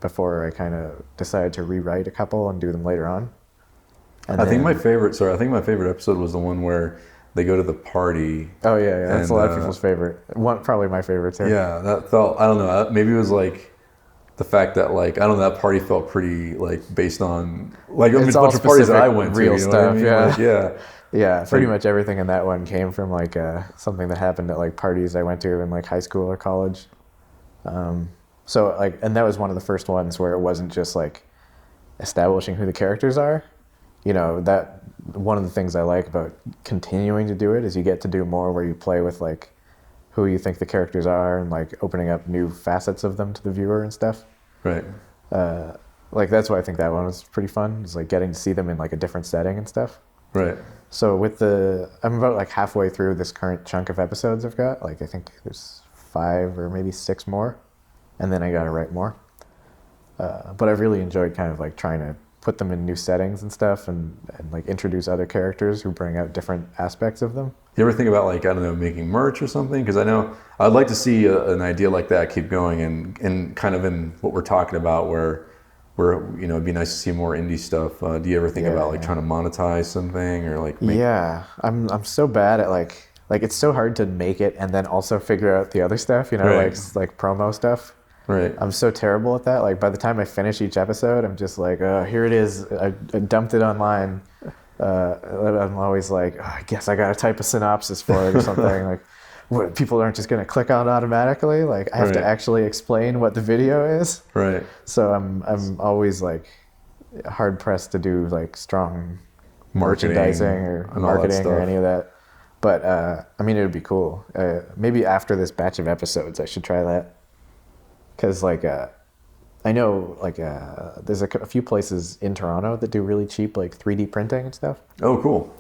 before I kind of decided to rewrite a couple and do them later on. And I think my favorite episode was the one where they go to the party. Oh yeah. That's a lot of people's favorite. Probably my favorite too. Yeah, that felt, I don't know, maybe it was like the fact that like, I don't know, that party felt pretty like based on, like a bunch of parties that I went to. Real you know what I stuff, mean? yeah. Like, yeah. Yeah, pretty much everything in that one came from like something that happened at like parties I went to in like high school or college. So like, and that was one of the first ones where it wasn't just like establishing who the characters are. You know, that one of the things I like about continuing to do it is you get to do more where you play with like who you think the characters are and like opening up new facets of them to the viewer and stuff. Right. Like that's why I think that one was pretty fun. It's like getting to see them in like a different setting and stuff. Right. So I'm about like halfway through this current chunk of episodes I've got. Like I think there's 5 or maybe 6 more, and then I got to write more. But I've really enjoyed kind of like trying to put them in new settings and stuff and like introduce other characters who bring out different aspects of them. You ever think about like, I don't know, making merch or something? Because I know I'd like to see an idea like that keep going and kind of in what we're talking about where you know, it'd be nice to see more indie stuff. Do you ever think about like trying to monetize something or like I'm so bad at like it's so hard to make it and then also figure out the other stuff, you know, like promo stuff. Right. I'm so terrible at that. Like by the time I finish each episode, I'm just like, here it is. I dumped it online. I'm always like, I guess I gotta type a synopsis for it or something. Like, what, people aren't just gonna click on it automatically. Like I have to actually explain what the video is. Right. So I'm always like hard pressed to do like strong merchandising or marketing or any of that. But I mean, it would be cool. Maybe after this batch of episodes, I should try that. Because like I know like there's a few places in Toronto that do really cheap like 3D printing and stuff. Oh, cool.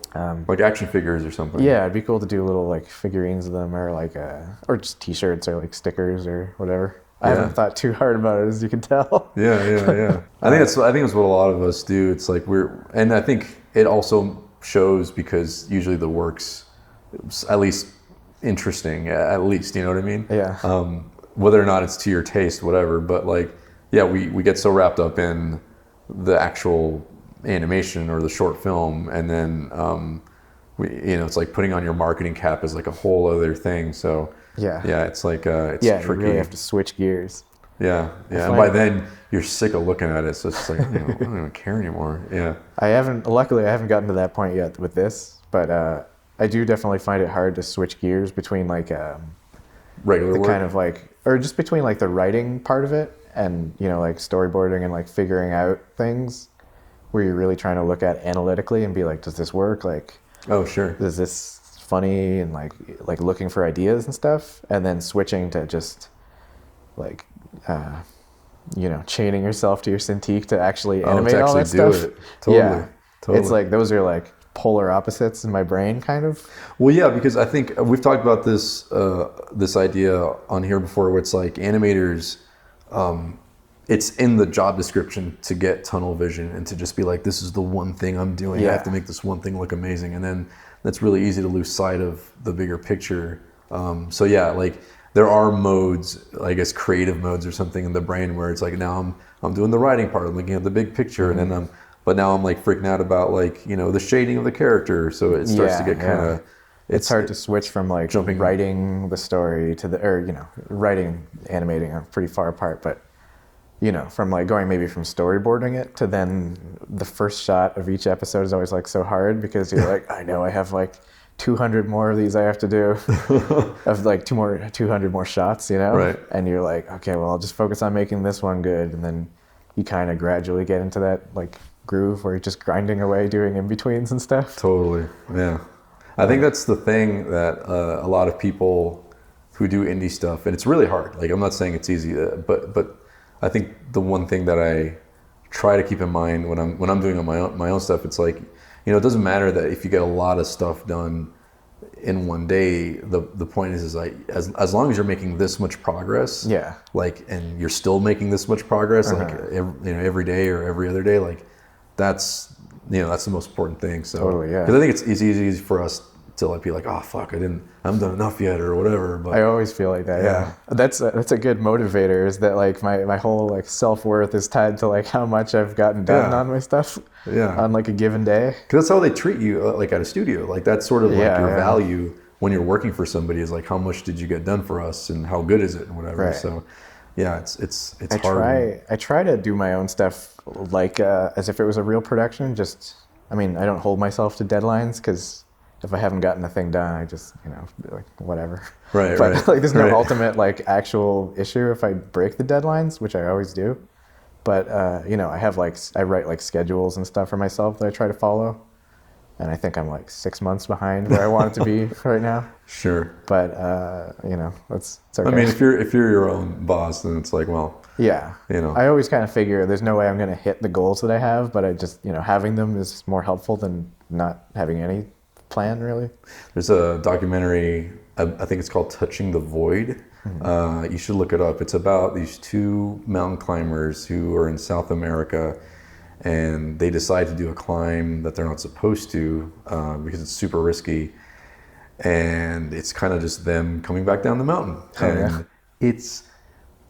Like action figures or something. Yeah, it'd be cool to do little like figurines of them or like or just T-shirts or like stickers or whatever. I haven't thought too hard about it, as you can tell. Yeah. I think it's what a lot of us do. It's like and I think it also shows because usually the work's at least interesting, at least, you know what I mean? Yeah. Whether or not it's to your taste, whatever, but like, yeah, we get so wrapped up in the actual animation or the short film, and then you know, it's like putting on your marketing cap is like a whole other thing. So yeah, it's like it's tricky. You really have to switch gears. Yeah, and by then you're sick of looking at it, so it's like, you know, I don't even care anymore. Yeah, luckily I haven't gotten to that point yet with this, but I do definitely find it hard to switch gears between like regular work, kind of like, or just between like the writing part of it and, you know, like storyboarding and like figuring out things where you're really trying to look at analytically and be like, does this work? Like, oh sure, is this funny? And like looking for ideas and stuff, and then switching to just like chaining yourself to your Cintiq to actually Oh, animate to all actually that do stuff. it. Totally. Yeah. Totally. It's like those are like polar opposites in my brain, kind of. Well, yeah, because I think we've talked about this idea on here before, where it's like animators, it's in the job description to get tunnel vision and to just be like, this is the one thing I'm doing. I Yeah. have to make this one thing look amazing, and then that's really easy to lose sight of the bigger picture. So yeah, like there are modes, I guess creative modes or something in the brain where it's like now I'm doing the writing part, I'm looking at the big picture, and then but now I'm like freaking out about like the shading of the character. So it starts to get kind of. It's hard to switch from like writing the story to writing, animating are pretty far apart, but from like going maybe from storyboarding it to then the first shot of each episode is always like so hard because you're like, I know I have like 200 more of these I have to do of like 200 more shots, Right. And you're like, okay, well, I'll just focus on making this one good. And then you kind of gradually get into that like groove where you're just grinding away doing in-betweens and stuff. Totally. Yeah. I think that's the thing that a lot of people who do indie stuff, and it's really hard. Like, I'm not saying it's easy, but I think the one thing that I try to keep in mind when I'm doing my own stuff, it's like, it doesn't matter that if you get a lot of stuff done in one day. The point is like as long as you're making this much progress, like, and you're still making this much progress, like every day or every other day, like that's the most important thing. So totally, yeah. Because I think it's easy for us to like be like, oh fuck, I haven't done enough yet or whatever. But I always feel like that. Yeah. That's a good motivator. Is that like my whole like self-worth is tied to like how much I've gotten done on my stuff. Yeah. On like a given day. Because that's how they treat you like at a studio. Like that's sort of like your value when you're working for somebody is like, how much did you get done for us and how good is it and whatever. Right. So yeah, it's hard. I try to do my own stuff like as if it was a real production. I don't hold myself to deadlines because if I haven't gotten a thing done, I just, like whatever. Right, but right. like there's no ultimate like actual issue if I break the deadlines, which I always do. But I have I write like schedules and stuff for myself that I try to follow. And I think I'm like 6 months behind where I want it to be right now. Sure. But it's okay. I mean, if you're your own boss, then it's like, well, yeah. I always kind of figure there's no way I'm going to hit the goals that I have, but I just, having them is more helpful than not having any plan, really. There's a documentary, I think it's called Touching the Void. You should look it up. It's about these two mountain climbers who are in South America, and they decide to do a climb that they're not supposed to because it's super risky. And it's kind of just them coming back down the mountain. It's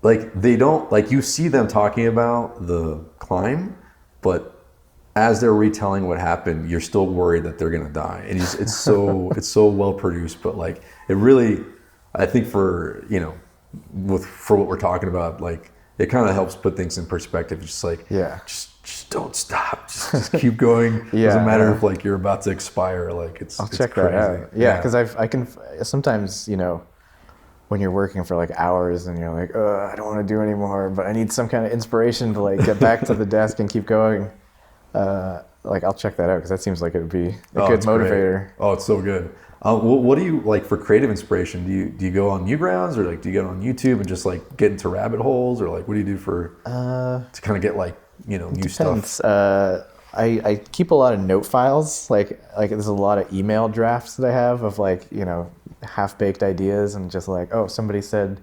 like they don't, like you see them talking about the climb, but as they're retelling what happened, you're still worried that they're gonna die, and it's so well produced. But like it really, I think for what we're talking about, like it kind of helps put things in perspective. It's just like just don't stop, just keep going. Doesn't matter if like you're about to expire. Like I'll check crazy. That out. Yeah, because I can sometimes when you're working for like hours and you're like, I don't want to do anymore, but I need some kind of inspiration to like get back to the desk and keep going. Like I'll check that out because that seems like it would be a good motivator. Great. Oh, it's so good. What do you like for creative inspiration? Do you go on Newgrounds or like do you get on YouTube and just like get into rabbit holes, or like what do you do for to kind of get like new stuff? I keep a lot of note files. Like there's a lot of email drafts that I have of like half-baked ideas and just like, oh, somebody said,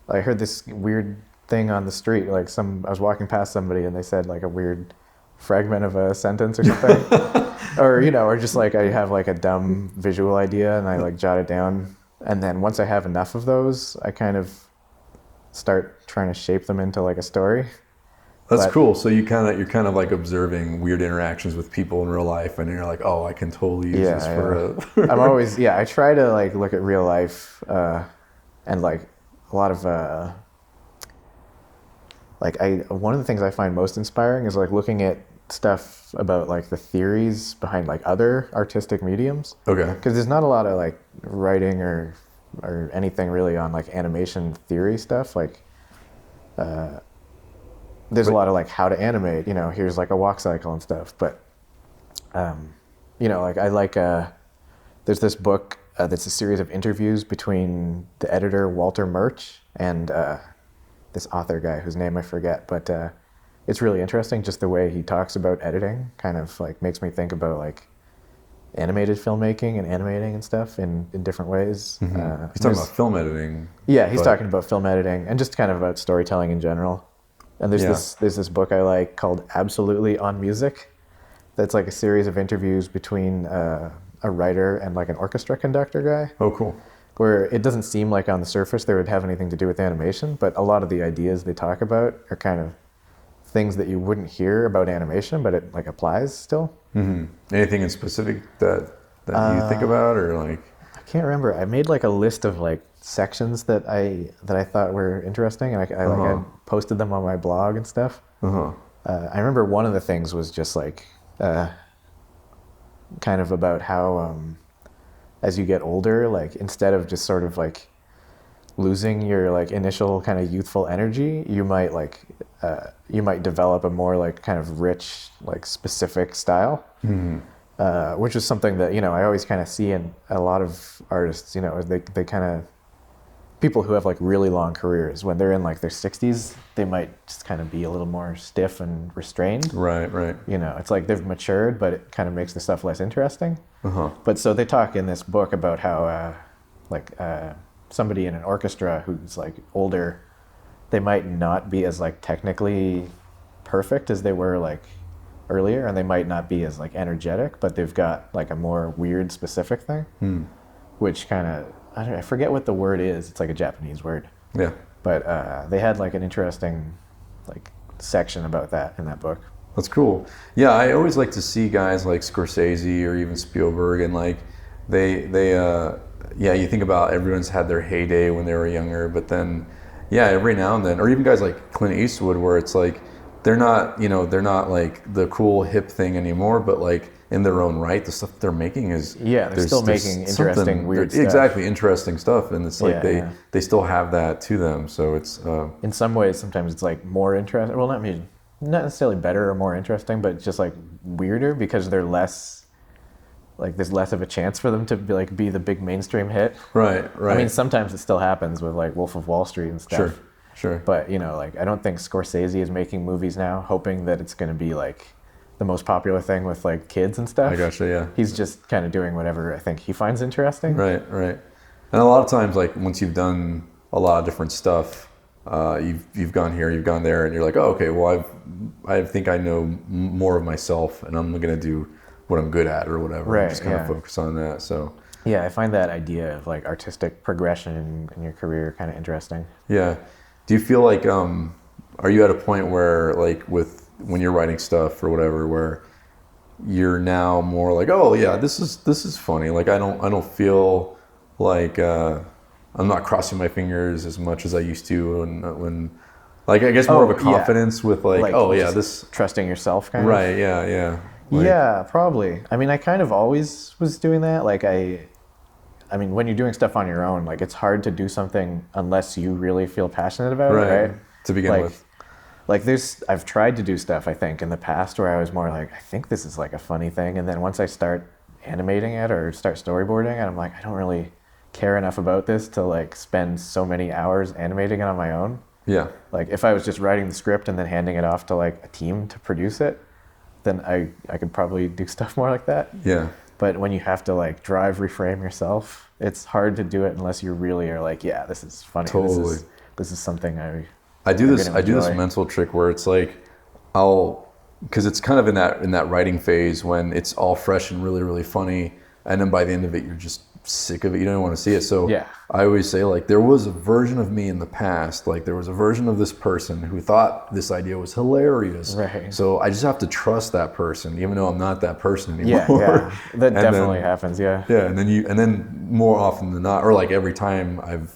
I heard this weird thing on the street. Like I was walking past somebody and they said like a weird fragment of a sentence or something. or just like I have like a dumb visual idea and I like jot it down. And then once I have enough of those, I kind of start trying to shape them into like a story. That's cool. So you're kind of like observing weird interactions with people in real life, and you're like, oh, I can totally use this for a... I'm always, I try to like look at real life and like a lot of one of the things I find most inspiring is like looking at stuff about like the theories behind like other artistic mediums. Okay. Because there's not a lot of like writing or anything really on like animation theory stuff. Like there's a lot of like how to animate, here's like a walk cycle and stuff. But like I like there's this book that's a series of interviews between the editor Walter Murch and this author guy whose name I forget, but it's really interesting. Just the way he talks about editing kind of like makes me think about like animated filmmaking and animating and stuff in different ways. He's talking about film editing. Yeah, he's talking about film editing and just kind of about storytelling in general. And there's this book I like called Absolutely on Music. That's like a series of interviews between a writer and like an orchestra conductor guy. Oh, cool. Where it doesn't seem like on the surface they would have anything to do with animation, but a lot of the ideas they talk about are kind of things that you wouldn't hear about animation, but it like applies still. Mm-hmm. Anything in specific that you think about, or like? I can't remember. I made like a list of like sections that I thought were interesting, and I posted them on my blog and stuff. I remember one of the things was just like kind of about how as you get older, like instead of just sort of like losing your like initial kind of youthful energy, you might develop a more like kind of rich, like specific style, which is something that, you know, I always kind of see in a lot of artists. You know, they kind of, people who have like really long careers, when they're in like their 60s, they might just kind of be a little more stiff and restrained. Right. You know, it's like they've matured, but it kind of makes the stuff less interesting. But so they talk in this book about how somebody in an orchestra who's like older, they might not be as like technically perfect as they were like earlier, and they might not be as like energetic, but they've got like a more weird specific thing, which kind of, I forget what the word is. It's like a Japanese word. Yeah. But they had like an interesting like section about that in that book. That's cool. Yeah, I always like to see guys like Scorsese or even Spielberg, and like you think about everyone's had their heyday when they were younger, but then every now and then, or even guys like Clint Eastwood, where it's like they're not like the cool hip thing anymore, but like in their own right, the stuff they're making is they're still making interesting, weird stuff. Exactly, interesting stuff, and it's like they still have that to them. So it's in some ways, sometimes it's like more interesting. Well, not necessarily better or more interesting, but it's just like weirder because they're less, like there's less of a chance for them to be the big mainstream hit. Right. I mean, sometimes it still happens with like Wolf of Wall Street and stuff. Sure. But you know, like I don't think Scorsese is making movies now hoping that it's going to be like the most popular thing with like kids and stuff. I gotcha. Yeah. He's just kind of doing whatever I think he finds interesting. Right. And a lot of times, like once you've done a lot of different stuff, you've gone here, you've gone there, and you're like, oh, okay, well, I think I know more of myself, and I'm gonna do what I'm good at or whatever. Right. Just kind of focus on that. So. Yeah, I find that idea of like artistic progression in your career kind of interesting. Yeah. Do you feel like are you at a point where like when you're writing stuff or whatever, where you're now more like, oh yeah, this is funny. Like I don't feel like I'm not crossing my fingers as much as I used to when like I guess more of a confidence with like oh yeah, this trusting yourself kind right, of. Yeah. Yeah, probably. I mean, I kind of always was doing that. Like I mean, when you're doing stuff on your own, like it's hard to do something unless you really feel passionate about it, right? To begin with. Like I've tried to do stuff, I think, in the past where I was more like, I think this is like a funny thing. And then once I start animating it or start storyboarding it, I'm like, I don't really care enough about this to like spend so many hours animating it on my own. Yeah. Like if I was just writing the script and then handing it off to like a team to produce it, then I could probably do stuff more like that. Yeah. But when you have to like reframe yourself, it's hard to do it unless you really are like, yeah, this is funny. Totally. This is something I do this mental trick where it's like because it's kind of in that writing phase when it's all fresh and really, really funny, and then by the end of it you're just sick of it, you don't want to see it. So I always say like there was a version of me in the past, like there was a version of this person who thought this idea was hilarious. Right. So I just have to trust that person, even though I'm not that person anymore. Yeah. That definitely happens. Yeah. Yeah, and then more often than not, or like every time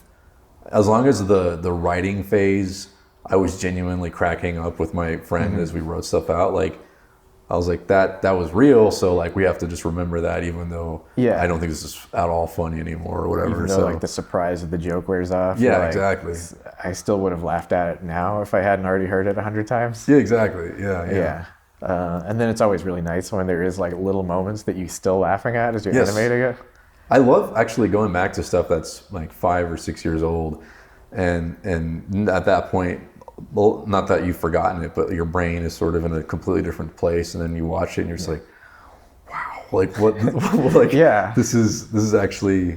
as long as the writing phase, I was genuinely cracking up with my friend as we wrote stuff out. Like I was like, that was real, so like we have to just remember that, even though I don't think this is at all funny anymore or whatever. Even though like the surprise of the joke wears off. Yeah, like, exactly. I still would have laughed at it now if I hadn't already heard it 100 times. Yeah, exactly. Yeah. And then it's always really nice when there is like little moments that you're still laughing at as you're animating it. I love actually going back to stuff that's like 5 or 6 years old, and at that point, well, not that you've forgotten it, but your brain is sort of in a completely different place, and then you watch it and you're just like, wow, like what, like this is actually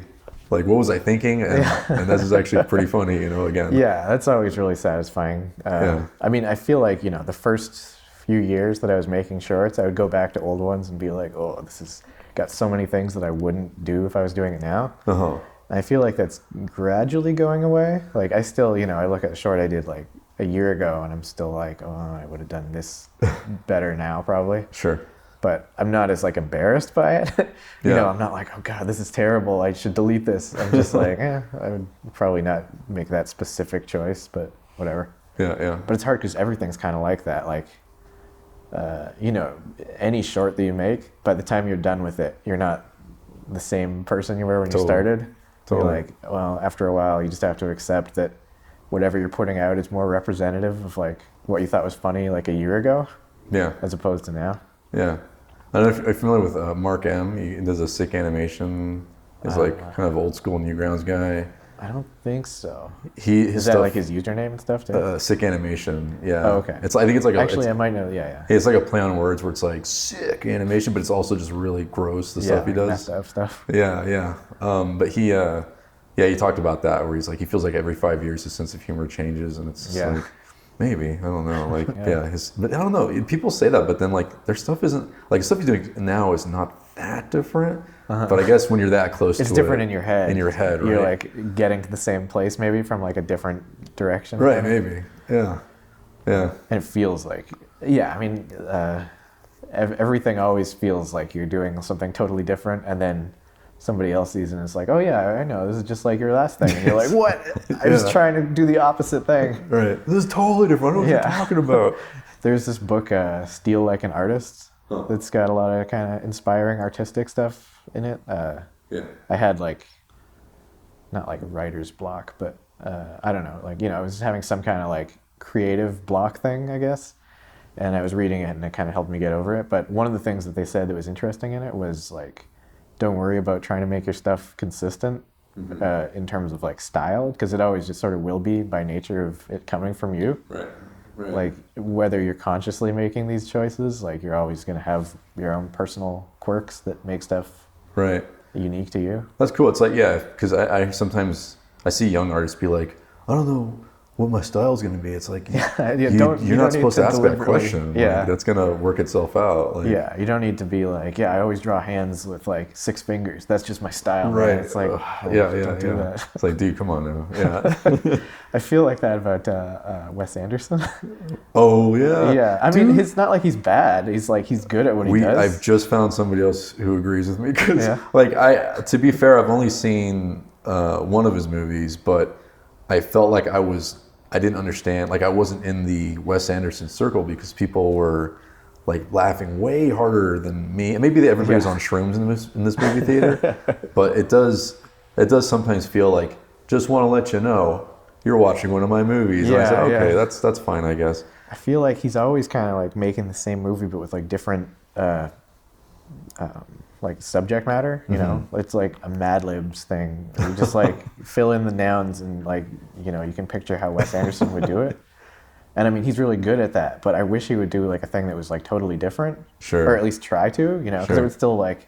like, what was I thinking? And this is actually pretty funny, you know, again. Yeah, that's always really satisfying. I mean, I feel like, you know, the first few years that I was making shorts, I would go back to old ones and be like, oh, this has got so many things that I wouldn't do if I was doing it now. Uh-huh. And I feel like that's gradually going away. Like, I still, you know, I look at the short I did like a year ago and I'm still like, oh, I would have done this better now probably. Sure. But I'm not as like embarrassed by it. You know, I'm not like, oh God, this is terrible, I should delete this. I'm just like, I would probably not make that specific choice, but whatever. Yeah. But it's hard because everything's kind of like that. Like, you know, any short that you make, by the time you're done with it, you're not the same person you were when you started. You're like, well, after a while, you just have to accept that whatever you're putting out is more representative of like what you thought was funny like a year ago. Yeah. As opposed to now. Yeah. I don't know if you're familiar with Mark M. He does a sick animation. He's like kind of old school Newgrounds guy. I don't think so. Is that like his username and stuff too? Sick animation. Yeah. Oh, okay. I think it's like actually I might know. Yeah. It's like a play on words where it's like sick animation, but it's also just really gross the stuff he does. Messed up stuff. Yeah. But he talked about that where he's like he feels like every 5 years his sense of humor changes, and it's just like. Maybe, I don't know, like, but I don't know, people say that, but then like their stuff isn't, like stuff he's doing now is not that different, but I guess when you're that close to it. It's different in your head. Right? You're like getting to the same place maybe from like a different direction. Right, maybe, yeah. And it feels like, I mean, everything always feels like you're doing something totally different, and then somebody else sees it and it's like, oh yeah, I know, this is just like your last thing. And you're like, what? I was trying to do the opposite thing. Right. This is totally different. I don't know what you're talking about. There's this book, Steal Like an Artist, that's got a lot of kind of inspiring artistic stuff in it. I had like, not like writer's block, but I don't know, like, you know, I was having some kind of like creative block thing, I guess. And I was reading it and it kind of helped me get over it. But one of the things that they said that was interesting in it was like, don't worry about trying to make your stuff consistent in terms of like style, because it always just sort of will be by nature of it coming from you. Right. Like whether you're consciously making these choices, like you're always going to have your own personal quirks that make stuff unique to you. That's cool. It's like, because I sometimes I see young artists be like, I don't know what my style is going to be. It's like, you're not supposed to ask that question. Yeah. Like, that's going to work itself out. Like, you don't need to be like, I always draw hands with like 6 fingers. That's just my style. Right. Man. It's like, don't do that. It's like, dude, come on now. Yeah. I feel like that about Wes Anderson. Oh, yeah. Yeah. I mean, it's not like he's bad. He's like, he's good at what he does. I've just found somebody else who agrees with me. Because, to be fair, I've only seen one of his movies, but I felt like I didn't understand, like I wasn't in the Wes Anderson circle because people were like laughing way harder than me. And maybe everybody was on shrooms in this movie theater, but it does sometimes feel like, just want to let you know, you're watching one of my movies. And I said, okay, that's fine, I guess. I feel like he's always kind of like making the same movie, but with like different like subject matter, you know, it's like a Mad Libs thing. You just like fill in the nouns and like, you know, you can picture how Wes Anderson would do it. And I mean, he's really good at that, but I wish he would do like a thing that was like totally different. Sure. Or at least try to, you know, because it would still like,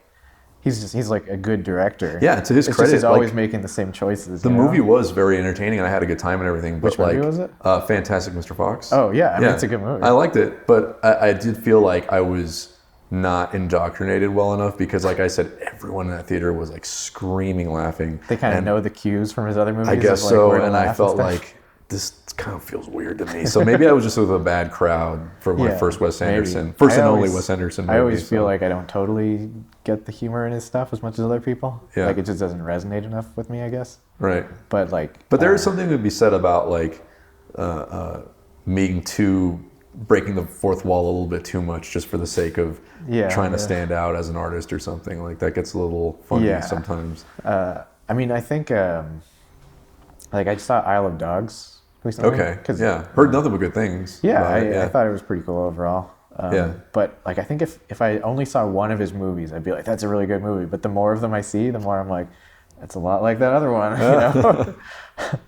he's like a good director. Yeah, to his credit. He's always making the same choices. The movie was very entertaining and I had a good time and everything. But which movie was it? Fantastic Mr. Fox. Oh yeah, I mean, it's a good movie. I liked it, but I did feel like I was not indoctrinated well enough because, like I said, everyone in that theater was like screaming, laughing. They kind of know the cues from his other movies. I guess so, and I felt like this kind of feels weird to me. So maybe I was just with a bad crowd for my first Wes Anderson, first and only Wes Anderson movie. I always feel like I don't totally get the humor in his stuff as much as other people. Yeah. Like it just doesn't resonate enough with me, I guess. Right. But like, there is something to be said about like breaking the fourth wall a little bit too much just for the sake of trying to stand out as an artist or something. Like that gets a little funny sometimes. I mean, I think like I saw Isle of Dogs recently. Okay. Heard nothing but good things. I thought it was pretty cool overall. But like I think if I only saw one of his movies, I'd be like, that's a really good movie. But the more of them I see, the more I'm like, That's a lot like that other one. You know?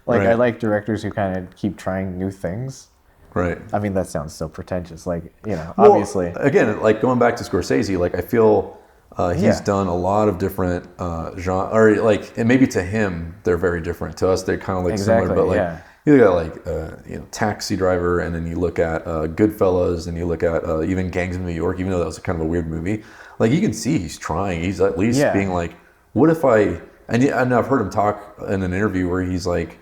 Like, Right. I like directors who kind of keep trying new things. Right. I mean, that sounds so pretentious. Like, you know, Well, obviously. again, like going back to Scorsese, like I feel he's Yeah. done a lot of different genre, or like, and maybe to him they're very different. To us, they're kind of like Exactly, similar, but like yeah. you look at like Taxi Driver, and then you look at Goodfellas, and you look at even Gangs of New York, even though that was kind of a weird movie. Like you can see he's trying. He's at least Yeah. being like, what if I? And I've heard him talk in an interview where he's like,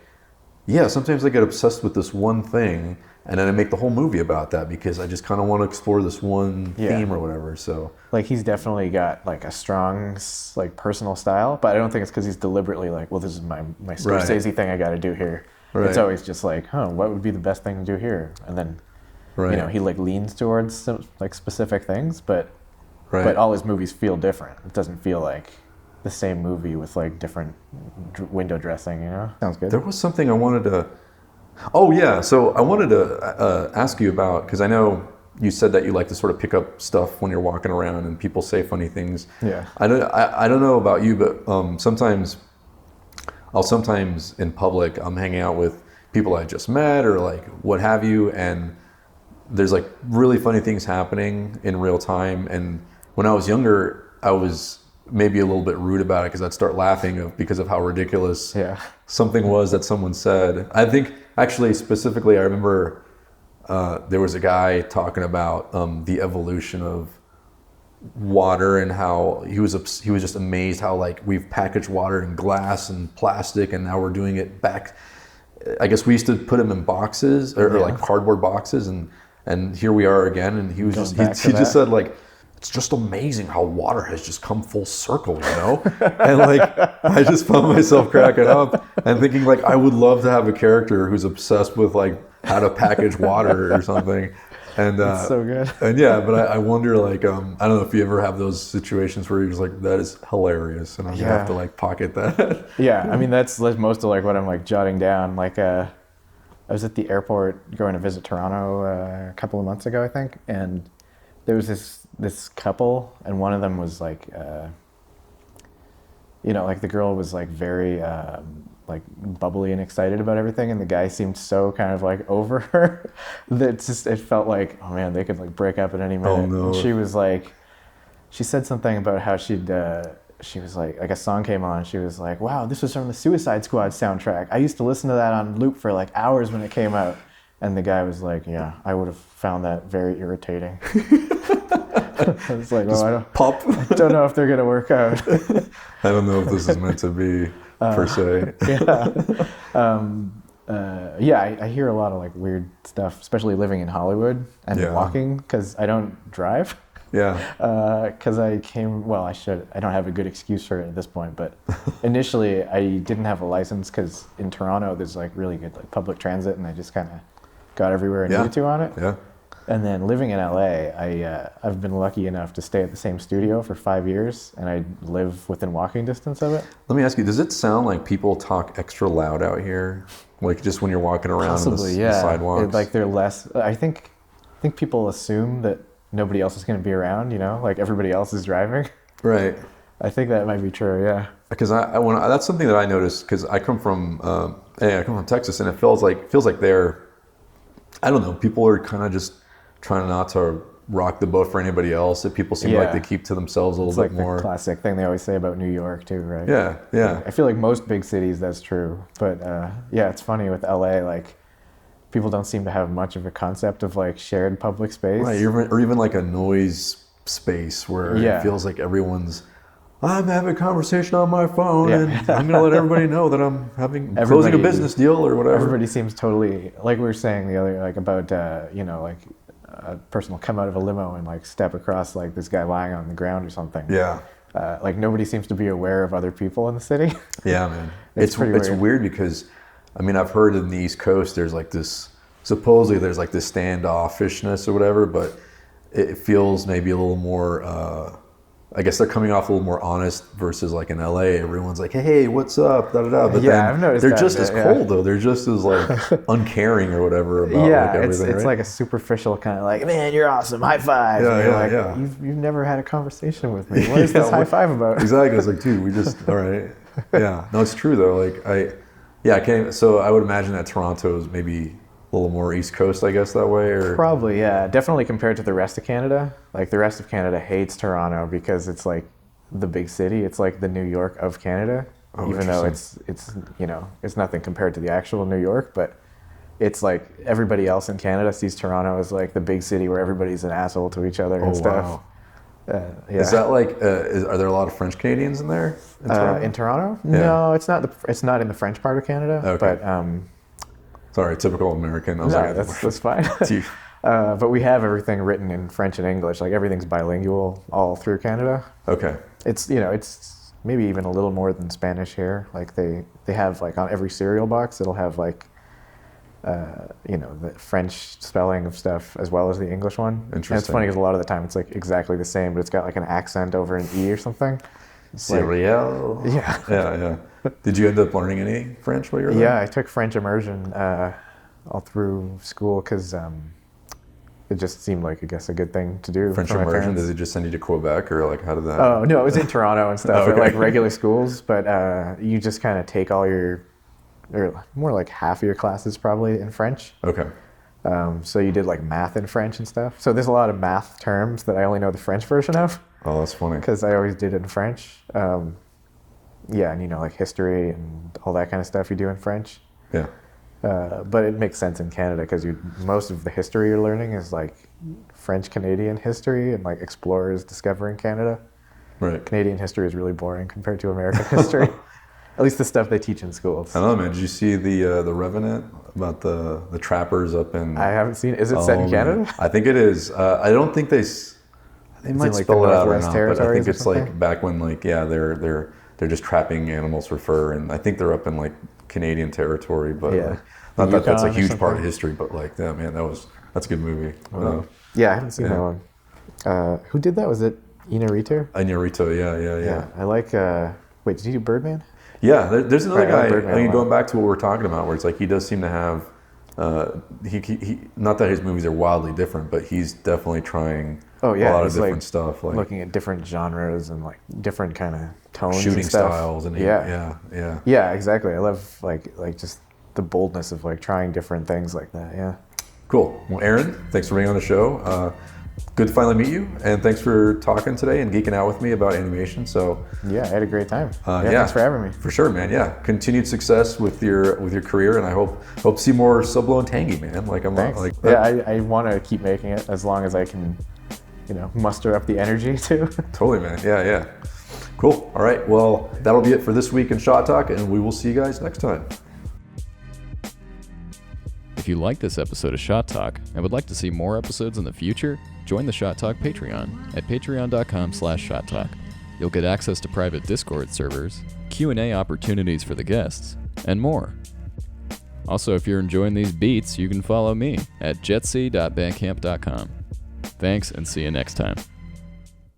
yeah, sometimes I get obsessed with this one thing, and then I make the whole movie about that because I just kind of want to explore this one Yeah. theme or whatever. So Like, he's definitely got like a strong like personal style, but I don't think it's because he's deliberately like, well, this is my Scorsese thing I got to do here. Right. It's always just like, what would be the best thing to do here? And then, right, you know, he like leans towards some, like specific things, but right. all his movies feel different. It doesn't feel like the same movie with like different window dressing. You know, sounds good. There was something I wanted to. Oh yeah, so I wanted to ask you about, because I know you said that you like to sort of pick up stuff when you're walking around and people say funny things. Yeah. I don't know about you, but sometimes in public I'm hanging out with people I just met or like what have you, and there's like really funny things happening in real time. And when I was younger, I was maybe a little bit rude about it because I'd start laughing because of how ridiculous Yeah. something was that someone said. I think actually specifically, I remember there was a guy talking about the evolution of water and how he was just amazed how like we've packaged water in glass and plastic and now we're doing it back. I guess we used to put them in boxes or like cardboard boxes, and here we are again. And he was Going just back he to just that. said like, it's just amazing how water has just come full circle, you know? And like, I just found myself cracking up and thinking like, I would love to have a character who's obsessed with like how to package water or something. And It's so good. And yeah, but I wonder like, I don't know if you ever have those situations where you're just like, that is hilarious, and I'm gonna have to like pocket that. Yeah, I mean that's most of like what I'm like jotting down. Like I was at the airport going to visit Toronto a couple of months ago, I think, and there was this couple, and one of them was like, you know, like the girl was like very like bubbly and excited about everything, and the guy seemed so kind of like over her that it felt like, oh man, they could like break up at any minute. Oh, no. And she was like, she said something about how she was like a song came on. She was like, wow, this was from the Suicide Squad soundtrack. I used to listen to that on loop for like hours when it came out. And the guy was like, yeah, I would have found that very irritating. I was like, well, I don't know if they're going to work out. I don't know if this is meant to be per se. Yeah. I hear a lot of like weird stuff, especially living in Hollywood and Yeah. walking, because I don't drive. Yeah. Because I don't have a good excuse for it at this point, but initially I didn't have a license because in Toronto there's like really good like public transit, and I just kind of got everywhere I needed to on it. Yeah. And then living in LA, I've been lucky enough to stay at the same studio for 5 years, and I live within walking distance of it. Let me ask you, does it sound like people talk extra loud out here? Like just when you're walking around Possibly, the sidewalks? Like they're less. I think people assume that nobody else is going to be around. You know, like everybody else is driving. Right. I think that might be true. Yeah. Because that's something that I noticed, because I come from Texas, and it feels like they're, I don't know, people are kind of just trying not to rock the boat for anybody else. That people seem like they keep to themselves a little bit more. It's like the classic thing they always say about New York too, right? Yeah, yeah. I feel like most big cities that's true, but yeah, it's funny with LA, like people don't seem to have much of a concept of like shared public space. Right, or even like a noise space where it feels like I'm having a conversation on my phone, and I'm going to let everybody know that I'm closing a business deal or whatever. Everybody seems totally, like we were saying the other, like about, you know, like a person will come out of a limo and like step across like this guy lying on the ground or something. Yeah. Like nobody seems to be aware of other people in the city. Yeah, man. It's weird because, I mean, I've heard in the East Coast there's like this, supposedly there's like this standoffishness or whatever, but it feels maybe a little more, I guess they're coming off a little more honest versus like in LA, everyone's like, hey, what's up, da da da. But then I've noticed they're that just as cold though. They're just as like uncaring or whatever about like everything. It's right? like a superficial kind of like, man, you're awesome, high five. And you're like, you've never had a conversation with me. What is this high five about? Exactly. It's like, dude, we just all right. Yeah, no, it's true though. Like I can't. So I would imagine that Toronto is maybe a little more East Coast, I guess, that way, or Probably, yeah. Definitely compared to the rest of Canada. Like the rest of Canada hates Toronto because it's like the big city. It's like the New York of Canada, even though it's it's nothing compared to the actual New York. But it's like everybody else in Canada sees Toronto as like the big city where everybody's an asshole to each other and stuff. Wow. Yeah. Is that like? Are there a lot of French Canadians in there? In Toronto? Yeah. No, it's not. It's not in the French part of Canada. Okay. But Sorry, typical American. I was no, like, that's fine. But we have everything written in French and English. Like everything's bilingual all through Canada. Okay. It's it's maybe even a little more than Spanish here. Like they have like on every cereal box it'll have like the French spelling of stuff as well as the English one. Interesting. And it's funny because a lot of the time it's like exactly the same, but it's got like an accent over an E or something. Cereal. Like, yeah. Yeah. Did you end up learning any French while you were there? Yeah, I took French immersion all through school because it just seemed like, I guess, a good thing to do. French for my immersion, parents. did they just send you to Quebec, or like how did that? Oh, no, it was in Toronto and stuff, Okay. at like regular schools, but you just kind of take all your, or more like half of your classes probably in French. Okay. So you did like math in French and stuff. So there's a lot of math terms that I only know the French version of Oh, that's funny. because I always did it in French. Yeah, and like history and all that kind of stuff you do in French. Yeah. But it makes sense in Canada because most of the history you're learning is like French Canadian history and like explorers discovering Canada. Right. Canadian history is really boring compared to American history. At least the stuff they teach in schools. I don't know, man. Did you see the Revenant about the trappers up in? I haven't seen it. Is it set in Canada? Man. I think it is. I don't think they might like spell the it out or Northwest not, but I think Territories or it's like something? back when they're just trapping animals for fur, and I think they're up in like Canadian territory, but Yeah. like, not that that's a Yukon or huge part of something? history, but like, yeah, man, that's a good movie. Yeah, I haven't seen Yeah. that one. Who did that? Was it Inarritu? Inarritu, yeah. I like. Wait, did you do Birdman? Yeah, there's another Right, I like guy. Birdman I mean, a lot. going back to what we were talking about, where it's like he does seem to have, he not that his movies are wildly different, but he's definitely trying Oh yeah, a lot of he's, different like, stuff, like looking at different genres and like different kind of tones, shooting and stuff. styles, and yeah, yeah. exactly. I love like just the boldness of like trying different things like that. Yeah. Cool. Well, Aaron, thanks for being on the show. Good to finally meet you, and thanks for talking today and geeking out with me about animation. So Yeah, I had a great time. yeah, Thanks for having me. For sure, man. Yeah, continued success with your career, and I hope to see more Sublo and Tangy, man. Like I'm Thanks. like I want to keep making it as long as I can, muster up the energy to. Totally, man. Yeah. Cool. All right. Well, that'll be it for this week in Shot Talk, and we will see you guys next time. If you like this episode of Shot Talk and would like to see more episodes in the future, join the Shot Talk Patreon at patreon.com/Shot Talk. You'll get access to private Discord servers, Q&A opportunities for the guests, and more. Also, if you're enjoying these beats, you can follow me at jetsy.bandcamp.com. Thanks, and see you next time.